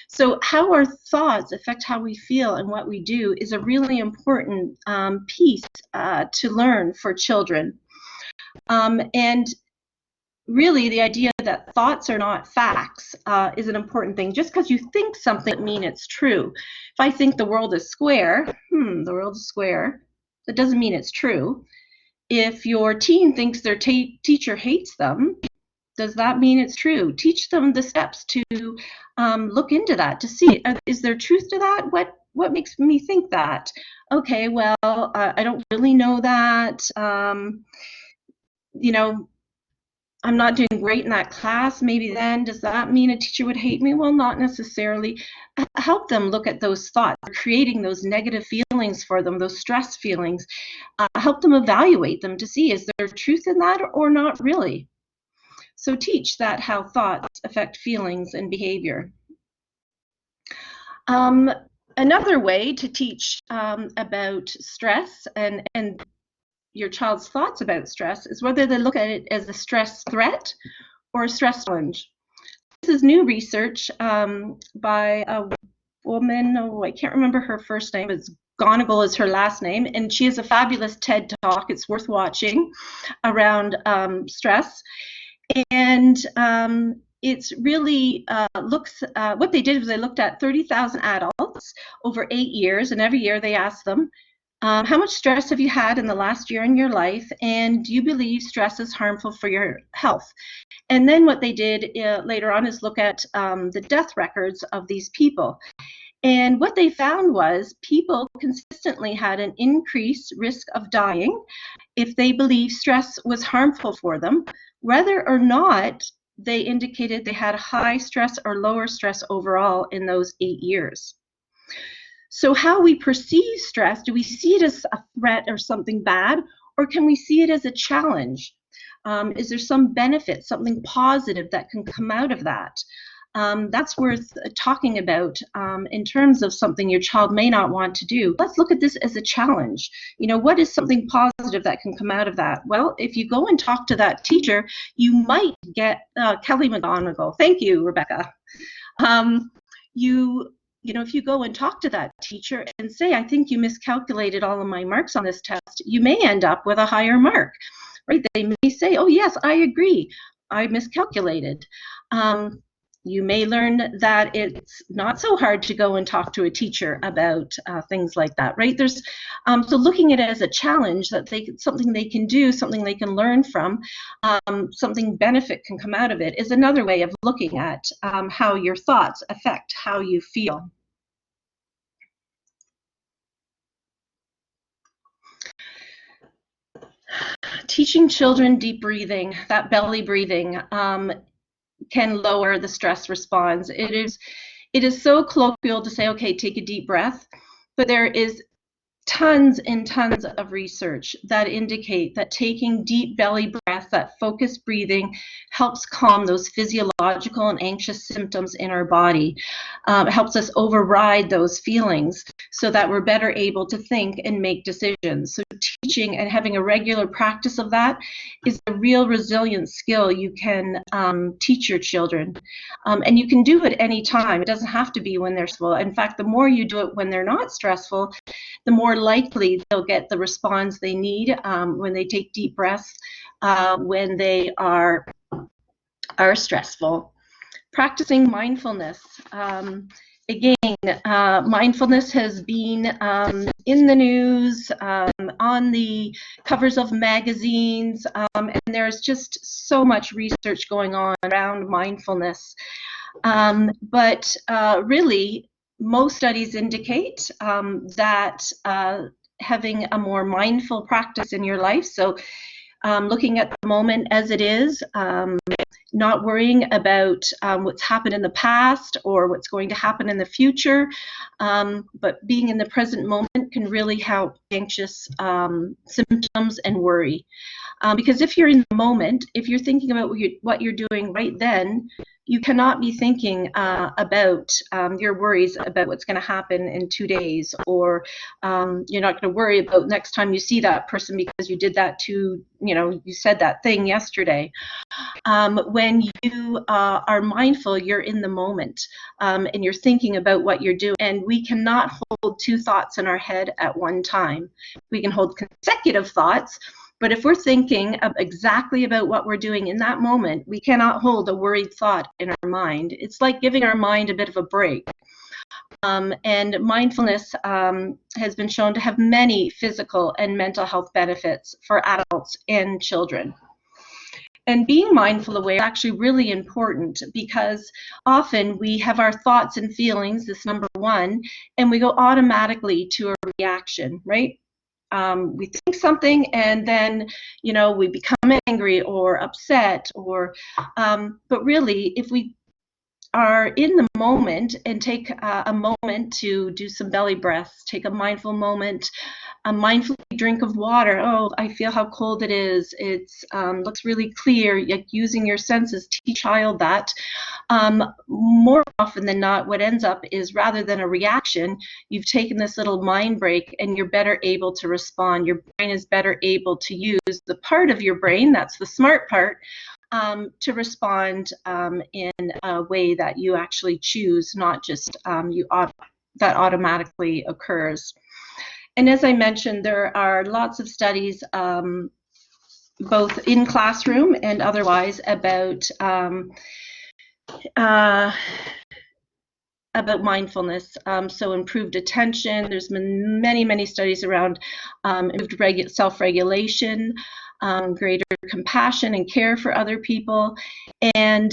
S2: So how our thoughts affect how we feel and what we do is a really important piece to learn for children. And really, the idea that thoughts are not facts is an important thing. Just because you think something doesn't mean it's true. If I think the world is square, the world is square, that doesn't mean it's true. If your teen thinks their teacher hates them, does that mean it's true? Teach them the steps to look into that, to see, is there truth to that? What makes me think that? Okay, well, I don't really know that. I'm not doing great in that class. Maybe then, does that mean a teacher would hate me? Well, not necessarily. Help them look at those thoughts, creating those negative feelings for them, those stress feelings. Help them evaluate them to see, is there truth in that or not really? So teach that how thoughts affect feelings and behavior. Another way to teach about stress and your child's thoughts about stress is whether they look at it as a stress threat or a stress challenge. This is new research by a woman, I can't remember her first name, it's Gonigal is her last name, and she has a fabulous TED Talk, it's worth watching, around stress. And it's really looks, what they did was they looked at 30,000 adults over 8 years, and every year they asked them, how much stress have you had in the last year in your life, and do you believe stress is harmful for your health? And then what they did later on is look at the death records of these people. And what they found was people consistently had an increased risk of dying if they believed stress was harmful for them, whether or not they indicated they had high stress or lower stress overall in those 8 years. So how we perceive stress, do we see it as a threat or something bad, or can we see it as a challenge? Is there some benefit, something positive that can come out of that? That's worth talking about in terms of something your child may not want to do. Let's look at this as a challenge. What is something positive that can come out of that? Well, if you go and talk to that teacher, you might get Kelly McGonigal. Thank you, Rebecca. If you go and talk to that teacher and say, I think you miscalculated all of my marks on this test, you may end up with a higher mark, right? They may say, oh yes, I agree, I miscalculated. You may learn that it's not so hard to go and talk to a teacher about things like that, right? There's so looking at it as a challenge, that something they can do, something they can learn from, something benefit can come out of it, is another way of looking at how your thoughts affect how you feel. Teaching children deep breathing, that belly breathing, can lower the stress response. It is so colloquial to say, okay, take a deep breath, but there is tons and tons of research that indicate that taking deep belly breaths, that focused breathing, helps calm those physiological and anxious symptoms in our body. It helps us override those feelings so that we're better able to think and make decisions. So teaching and having a regular practice of that is a real resilient skill you can teach your children. And you can do it any time. It doesn't have to be when they're stressful. In fact, the more you do it when they're not stressful, the more likely they'll get the response they need when they take deep breaths when they are stressful. Practicing mindfulness. Again, mindfulness has been in the news, on the covers of magazines, and there's just so much research going on around mindfulness. But really, most studies indicate that having a more mindful practice in your life, so looking at the moment as it is, not worrying about what's happened in the past or what's going to happen in the future, but being in the present moment can really help anxious symptoms and worry. Because if you're in the moment, if you're thinking about what you're doing right then, you cannot be thinking about your worries about what's going to happen in 2 days, or you're not going to worry about next time you see that person because you did that to, you said that thing yesterday. When you are mindful, you're in the moment, and you're thinking about what you're doing. And we cannot hold two thoughts in our head at one time. We can hold consecutive thoughts, but if we're thinking exactly about what we're doing in that moment, we cannot hold a worried thought in our mind. It's like giving our mind a bit of a break. And mindfulness has been shown to have many physical and mental health benefits for adults and children. And being mindful aware is actually really important, because often we have our thoughts and feelings, this number one, and we go automatically to a reaction, right? We think something and then, we become angry or upset, or, but really, if we are in the moment and take a moment to do some belly breaths, take a mindful moment, a mindful drink of water. Oh, I feel how cold it is. It looks really clear. Like using your senses, teach a child that. More often than not, what ends up is, rather than a reaction, you've taken this little mind break and you're better able to respond. Your brain is better able to use the part of your brain, that's the smart part, to respond in a way that you actually choose, not just that automatically occurs. And as I mentioned, there are lots of studies, both in classroom and otherwise, about mindfulness. So improved attention. There's been many studies around improved self-regulation, greater compassion and care for other people, and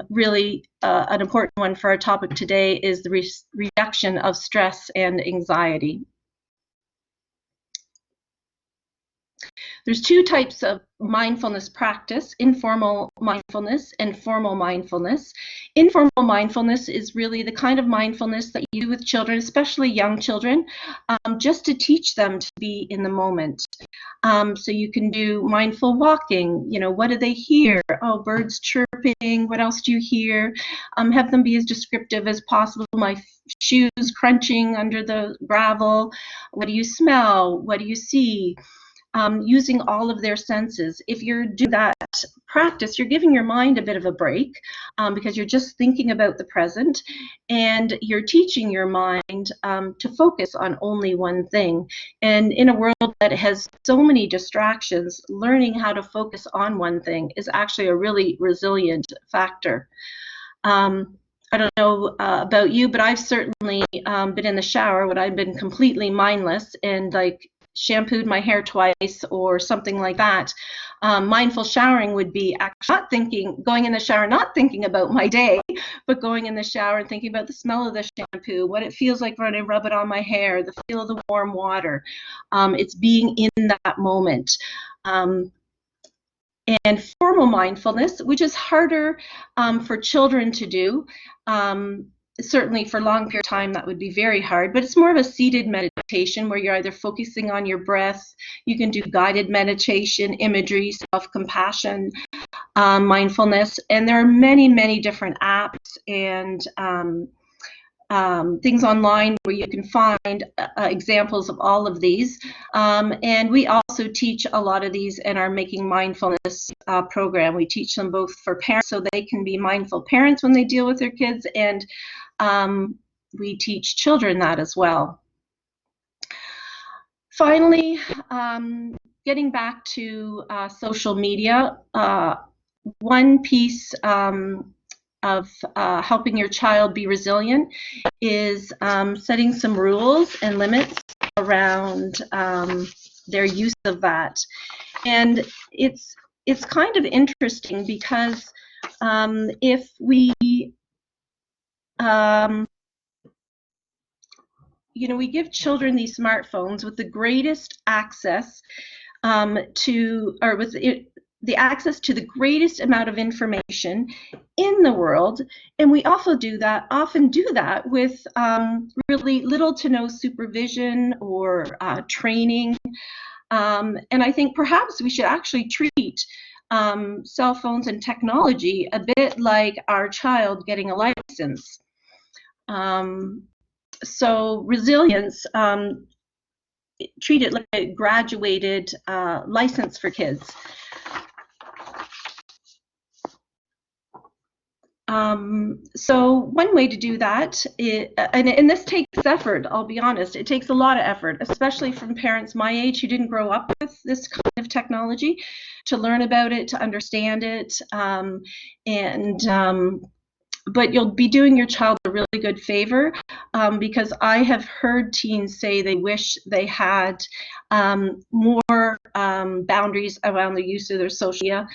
S2: really an important one for our topic today is the reduction of stress and anxiety. There's two types of mindfulness practice: informal mindfulness and formal mindfulness. Informal mindfulness is really the kind of mindfulness that you do with children, especially young children, just to teach them to be in the moment. So you can do mindful walking. What do they hear? Oh, birds chirping. What else do you hear? Have them be as descriptive as possible. My shoes crunching under the gravel. What do you smell? What do you see? Using all of their senses. If you're doing that practice, you're giving your mind a bit of a break, because you're just thinking about the present, and you're teaching your mind to focus on only one thing. And in a world that has so many distractions, learning how to focus on one thing is actually a really resilient factor. I don't know about you, but I've certainly been in the shower when I've been completely mindless and shampooed my hair twice or something like that. Mindful showering would be actually going in the shower, not thinking about my day, but going in the shower and thinking about the smell of the shampoo, what it feels like when I rub it on my hair, the feel of the warm water. It's being in that moment. And formal mindfulness, which is harder for children to do. Certainly for long period of time, that would be very hard, but it's more of a seated meditation where you're either focusing on your breath. You can do guided meditation, imagery, self-compassion, mindfulness, and there are many different apps and things online where you can find examples of all of these. And we also teach a lot of these in our Making Mindfulness program. We teach them both for parents so they can be mindful parents when they deal with their kids, and we teach children that as well. Finally, getting back to social media, one piece of helping your child be resilient is setting some rules and limits around their use of that. And it's kind of interesting because if we we give children these smartphones with the greatest access the access to the greatest amount of information in the world, and we often do that with really little to no supervision or training. And I think perhaps we should actually treat cell phones and technology a bit like our child getting a license. So resilience, treat it like a graduated license for kids. So one way to do that, and this takes effort, I'll be honest, it takes a lot of effort, especially from parents my age who didn't grow up with this kind of technology, to learn about it, to understand it, but you'll be doing your child a really good favor, because I have heard teens say they wish they had more boundaries around the use of their social media.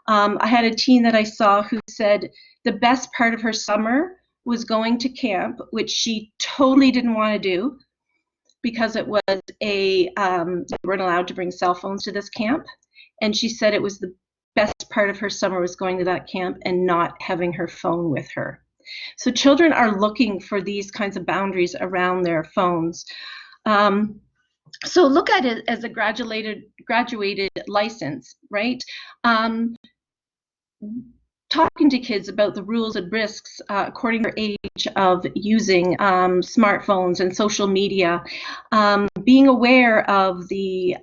S2: I had a teen that I saw who said the best part of her summer was going to camp, which she totally didn't want to do because it was they weren't allowed to bring cell phones to this camp. And she said it was the best part of her summer was going to that camp and not having her phone with her. So children are looking for these kinds of boundaries around their phones. So look at it as a graduated license, right? Talking to kids about the rules and risks according to their age of using smartphones and social media, being aware of the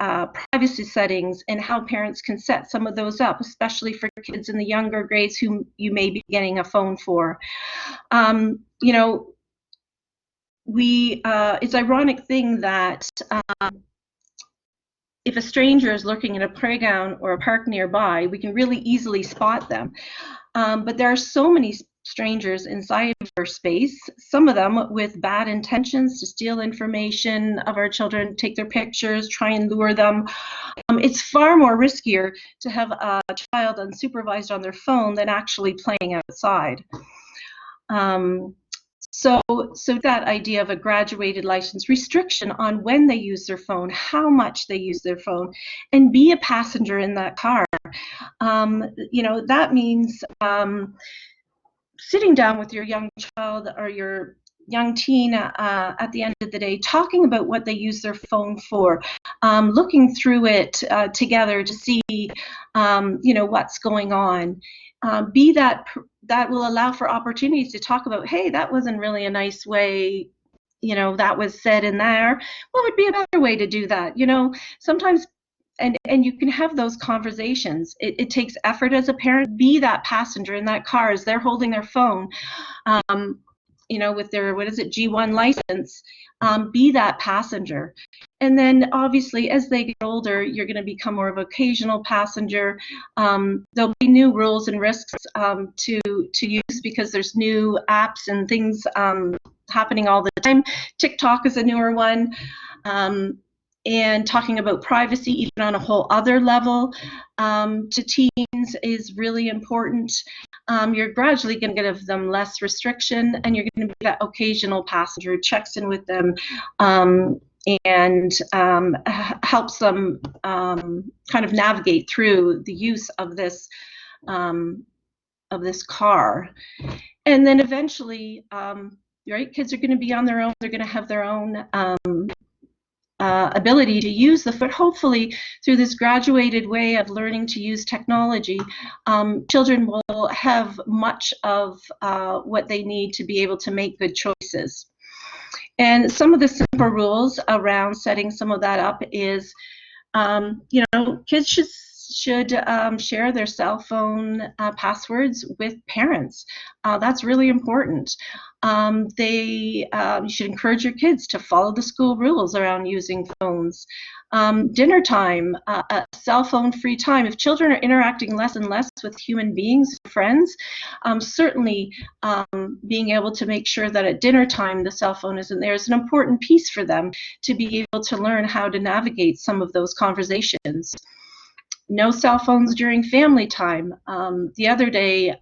S2: privacy settings and how parents can set some of those up, especially for kids in the younger grades who you may be getting a phone for. You know, it's an ironic thing that if a stranger is lurking in a playground or a park nearby, we can really easily spot them. But there are so many strangers inside our space, some of them with bad intentions to steal information of our children, take their pictures, try and lure them. It's far more riskier to have a child unsupervised on their phone than actually playing outside. So that idea of a graduated license, restriction on when they use their phone, how much they use their phone, and be a passenger in that car. You know, that means sitting down with your young child or your young teen at the end of the day, talking about what they use their phone for, looking through it together to see, you know, what's going on. That will allow for opportunities to talk about, hey, that wasn't really a nice way, you know, that was said in there. What would be a better way to do that? You know, sometimes, and you can have those conversations. It takes effort as a parent. Be that passenger in that car as they're holding their phone, you know, with their, what is it, G1 license. Be that passenger. And then obviously as they get older, you're going to become more of an occasional passenger. There'll be new rules and risks to use because there's new apps and things happening all the time. TikTok is a newer one. And talking about privacy, even on a whole other level, to teens is really important. You're gradually going to give them less restriction, and you're going to be that occasional passenger who checks in with them and helps them kind of navigate through the use of this car. And then eventually, right, kids are going to be on their own. They're going to have their own ability to use the foot. Hopefully, through this graduated way of learning to use technology, children will have much of what they need to be able to make good choices. And some of the simple rules around setting some of that up is, you know, kids should share their cell phone passwords with parents. That's really important. You should encourage your kids to follow the school rules around using phones. Dinner time, cell phone free time. If children are interacting less and less with human beings, friends, certainly being able to make sure that at dinner time the cell phone isn't there is an important piece for them to be able to learn how to navigate some of those conversations. No cell phones during family time. The other day,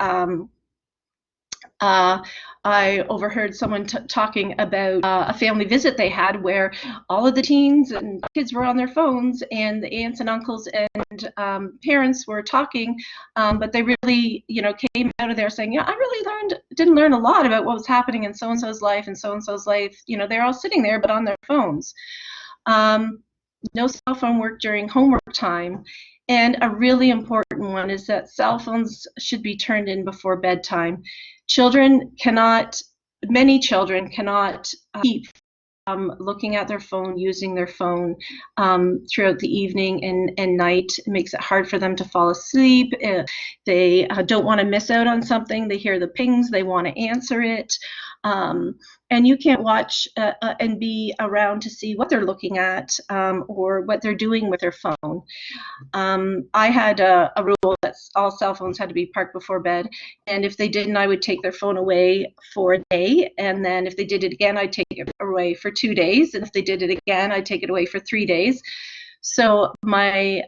S2: I overheard someone talking about a family visit they had where all of the teens and kids were on their phones, and the aunts and uncles and parents were talking, but they really, came out of there saying, I really didn't learn a lot about what was happening in so-and-so's life and so-and-so's life. They're all sitting there, but on their phones. No cell phone work during homework time. And a really important one is that cell phones should be turned in before bedtime. Many children cannot keep looking at their phone, using their phone throughout the evening and night. It makes it hard for them to fall asleep. They don't want to miss out on something. They hear the pings, they want to answer it. And you can't watch and be around to see what they're looking at or what they're doing with their phone. I had a rule that all cell phones had to be parked before bed, and if they didn't, I would take their phone away for a day, and then if they did it again, I'd take it away for 2 days, and if they did it again, I'd take it away for 3 days. So my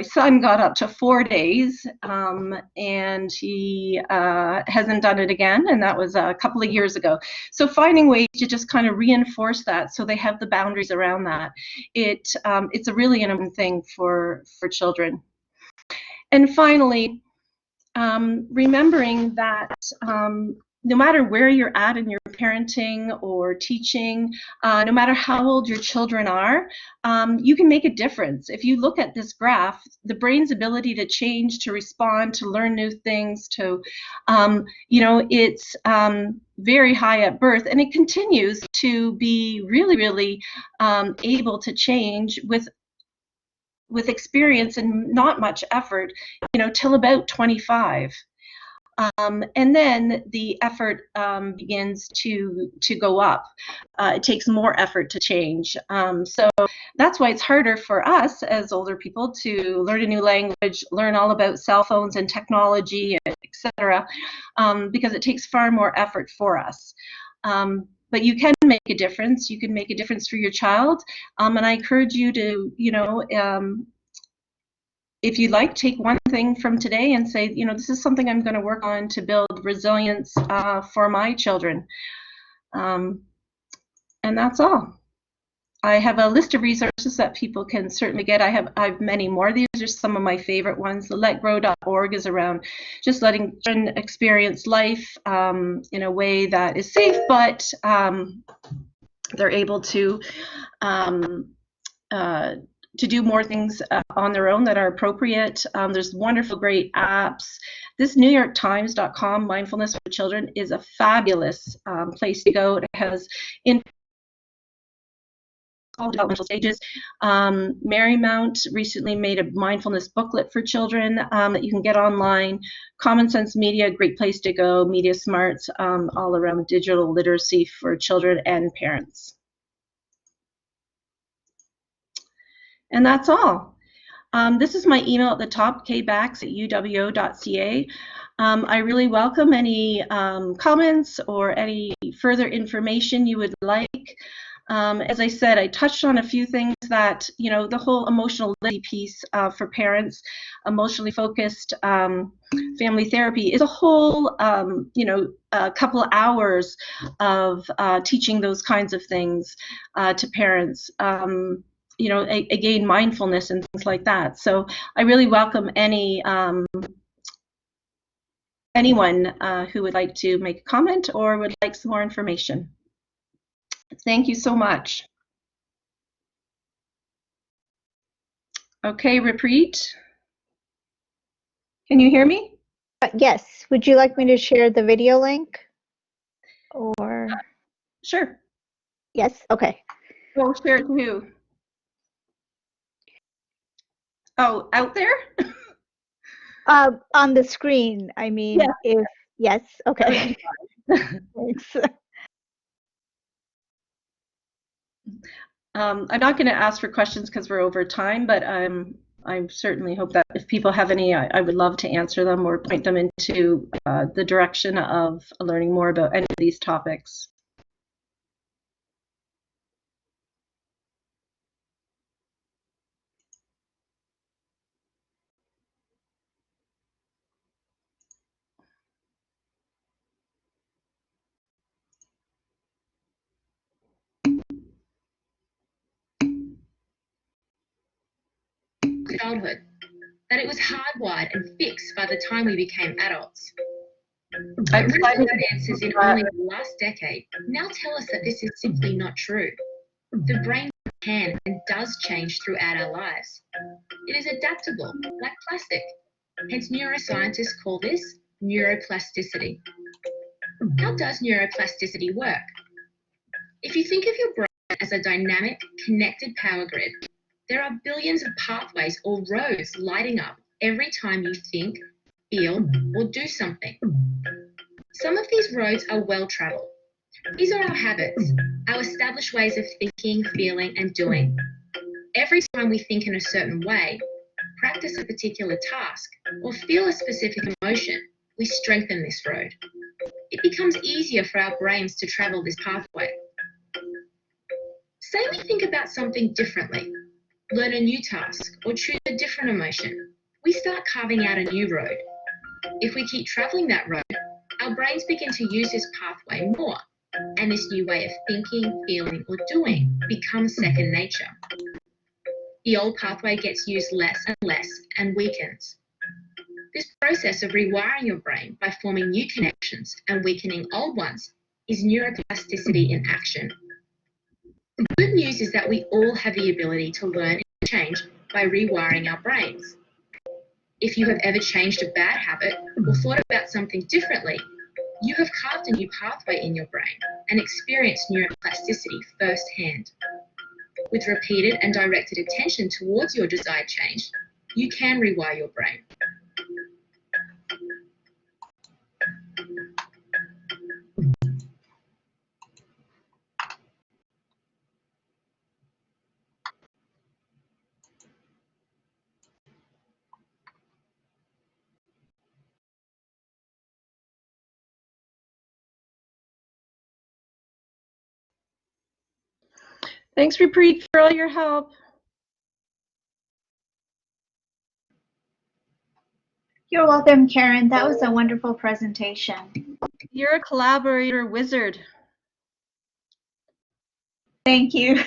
S2: son got up to 4 days, and he hasn't done it again, and that was a couple of years ago. So finding ways to just kind of reinforce that so they have the boundaries around that. It's a really important thing for children. And finally, remembering that no matter where you're at in your parenting or teaching, no matter how old your children are, you can make a difference. If you look at this graph, the brain's ability to change, to respond, to learn new things, it's very high at birth, and it continues to be really, really able to change with experience and not much effort, till about 25. And then the effort begins to go up. It takes more effort to change. So that's why it's harder for us as older people to learn a new language, learn all about cell phones and technology, etc., because it takes far more effort for us. But you can make a difference. You can make a difference for your child. And I encourage you to, if you'd like, take one thing from today and say, this is something I'm going to work on to build resilience for my children. And that's all. I have a list of resources that people can certainly get. I have many more. These are some of my favorite ones. The letgrow.org is around just letting children experience life in a way that is safe, but they're able to do more things on their own that are appropriate. There's wonderful, great apps. This NewYorkTimes.com, Mindfulness for Children, is a fabulous place to go. It has all developmental stages. Marymount recently made a mindfulness booklet for children that you can get online. Common Sense Media, great place to go. Media Smarts, all around digital literacy for children and parents. And that's all. This is my email at the top, kbax@uwo.ca. I really welcome any comments or any further information you would like. As I said, I touched on a few things that, the whole emotional literacy piece for parents, emotionally focused family therapy is a whole, a couple of hours of teaching those kinds of things to parents. Again, mindfulness and things like that. So I really welcome anyone who would like to make a comment or would like some more information. Thank you so much. Okay, Repreet, can you hear me?
S3: Yes. Would you like me to share the video link? Or
S2: Sure.
S3: yes. Okay.
S2: We'll share it to who? Oh, out there?
S3: On the screen. I mean, if yes. Okay. Thanks.
S2: I'm not going to ask for questions because we're over time, but I certainly hope that if people have any, I would love to answer them or point them into the direction of learning more about any of these topics.
S4: childhood, that it was hardwired and fixed by the time we became adults. But recent advances in only the last decade now tell us that this is simply not true. The brain can and does change throughout our lives. It is adaptable, like plastic. Hence, neuroscientists call this neuroplasticity. How does neuroplasticity work? If you think of your brain as a dynamic, connected power grid, there are billions of pathways or roads lighting up every time you think, feel, or do something. Some of these roads are well-traveled. These are our habits, our established ways of thinking, feeling, and doing. Every time we think in a certain way, practice a particular task, or feel a specific emotion, we strengthen this road. It becomes easier for our brains to travel this pathway. Say we think about something differently, learn a new task, or choose a different emotion. We start carving out a new road. If we keep traveling that road, our brains begin to use this pathway more, and this new way of thinking, feeling, or doing becomes second nature. The old pathway gets used less and less and weakens. This process of rewiring your brain by forming new connections and weakening old ones is neuroplasticity in action. The good news is that we all have the ability to learn and change by rewiring our brains. If you have ever changed a bad habit or thought about something differently, you have carved a new pathway in your brain and experienced neuroplasticity firsthand. With repeated and directed attention towards your desired change, you can rewire your brain.
S2: Thanks, Repreet, for all your help.
S3: You're welcome, Karen. That was a wonderful presentation.
S2: You're a collaborator wizard.
S3: Thank you.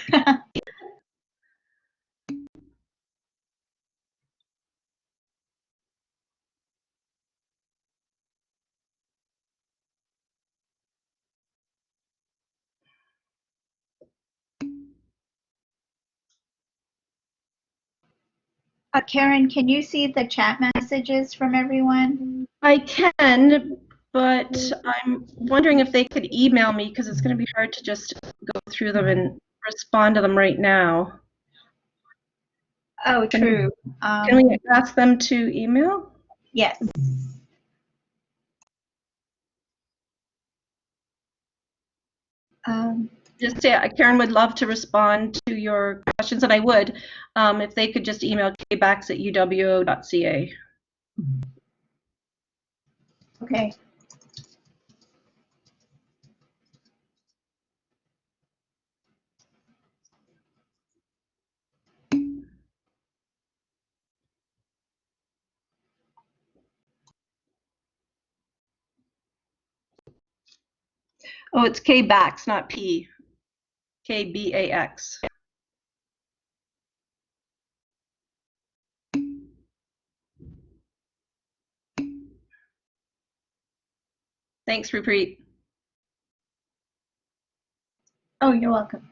S3: Karen, can you see the chat messages from everyone?
S2: I can, but I'm wondering if they could email me because it's going to be hard to just go through them and respond to them right now.
S3: Oh, true.
S2: Can we ask them to email?
S3: Yes.
S2: Just say Karen would love to respond to your questions, and I would if they could just email kbax@uwo.ca.
S3: Okay.
S2: Oh, it's Kbax, not P. KBAX. Thanks, Repreet.
S3: Oh, you're welcome.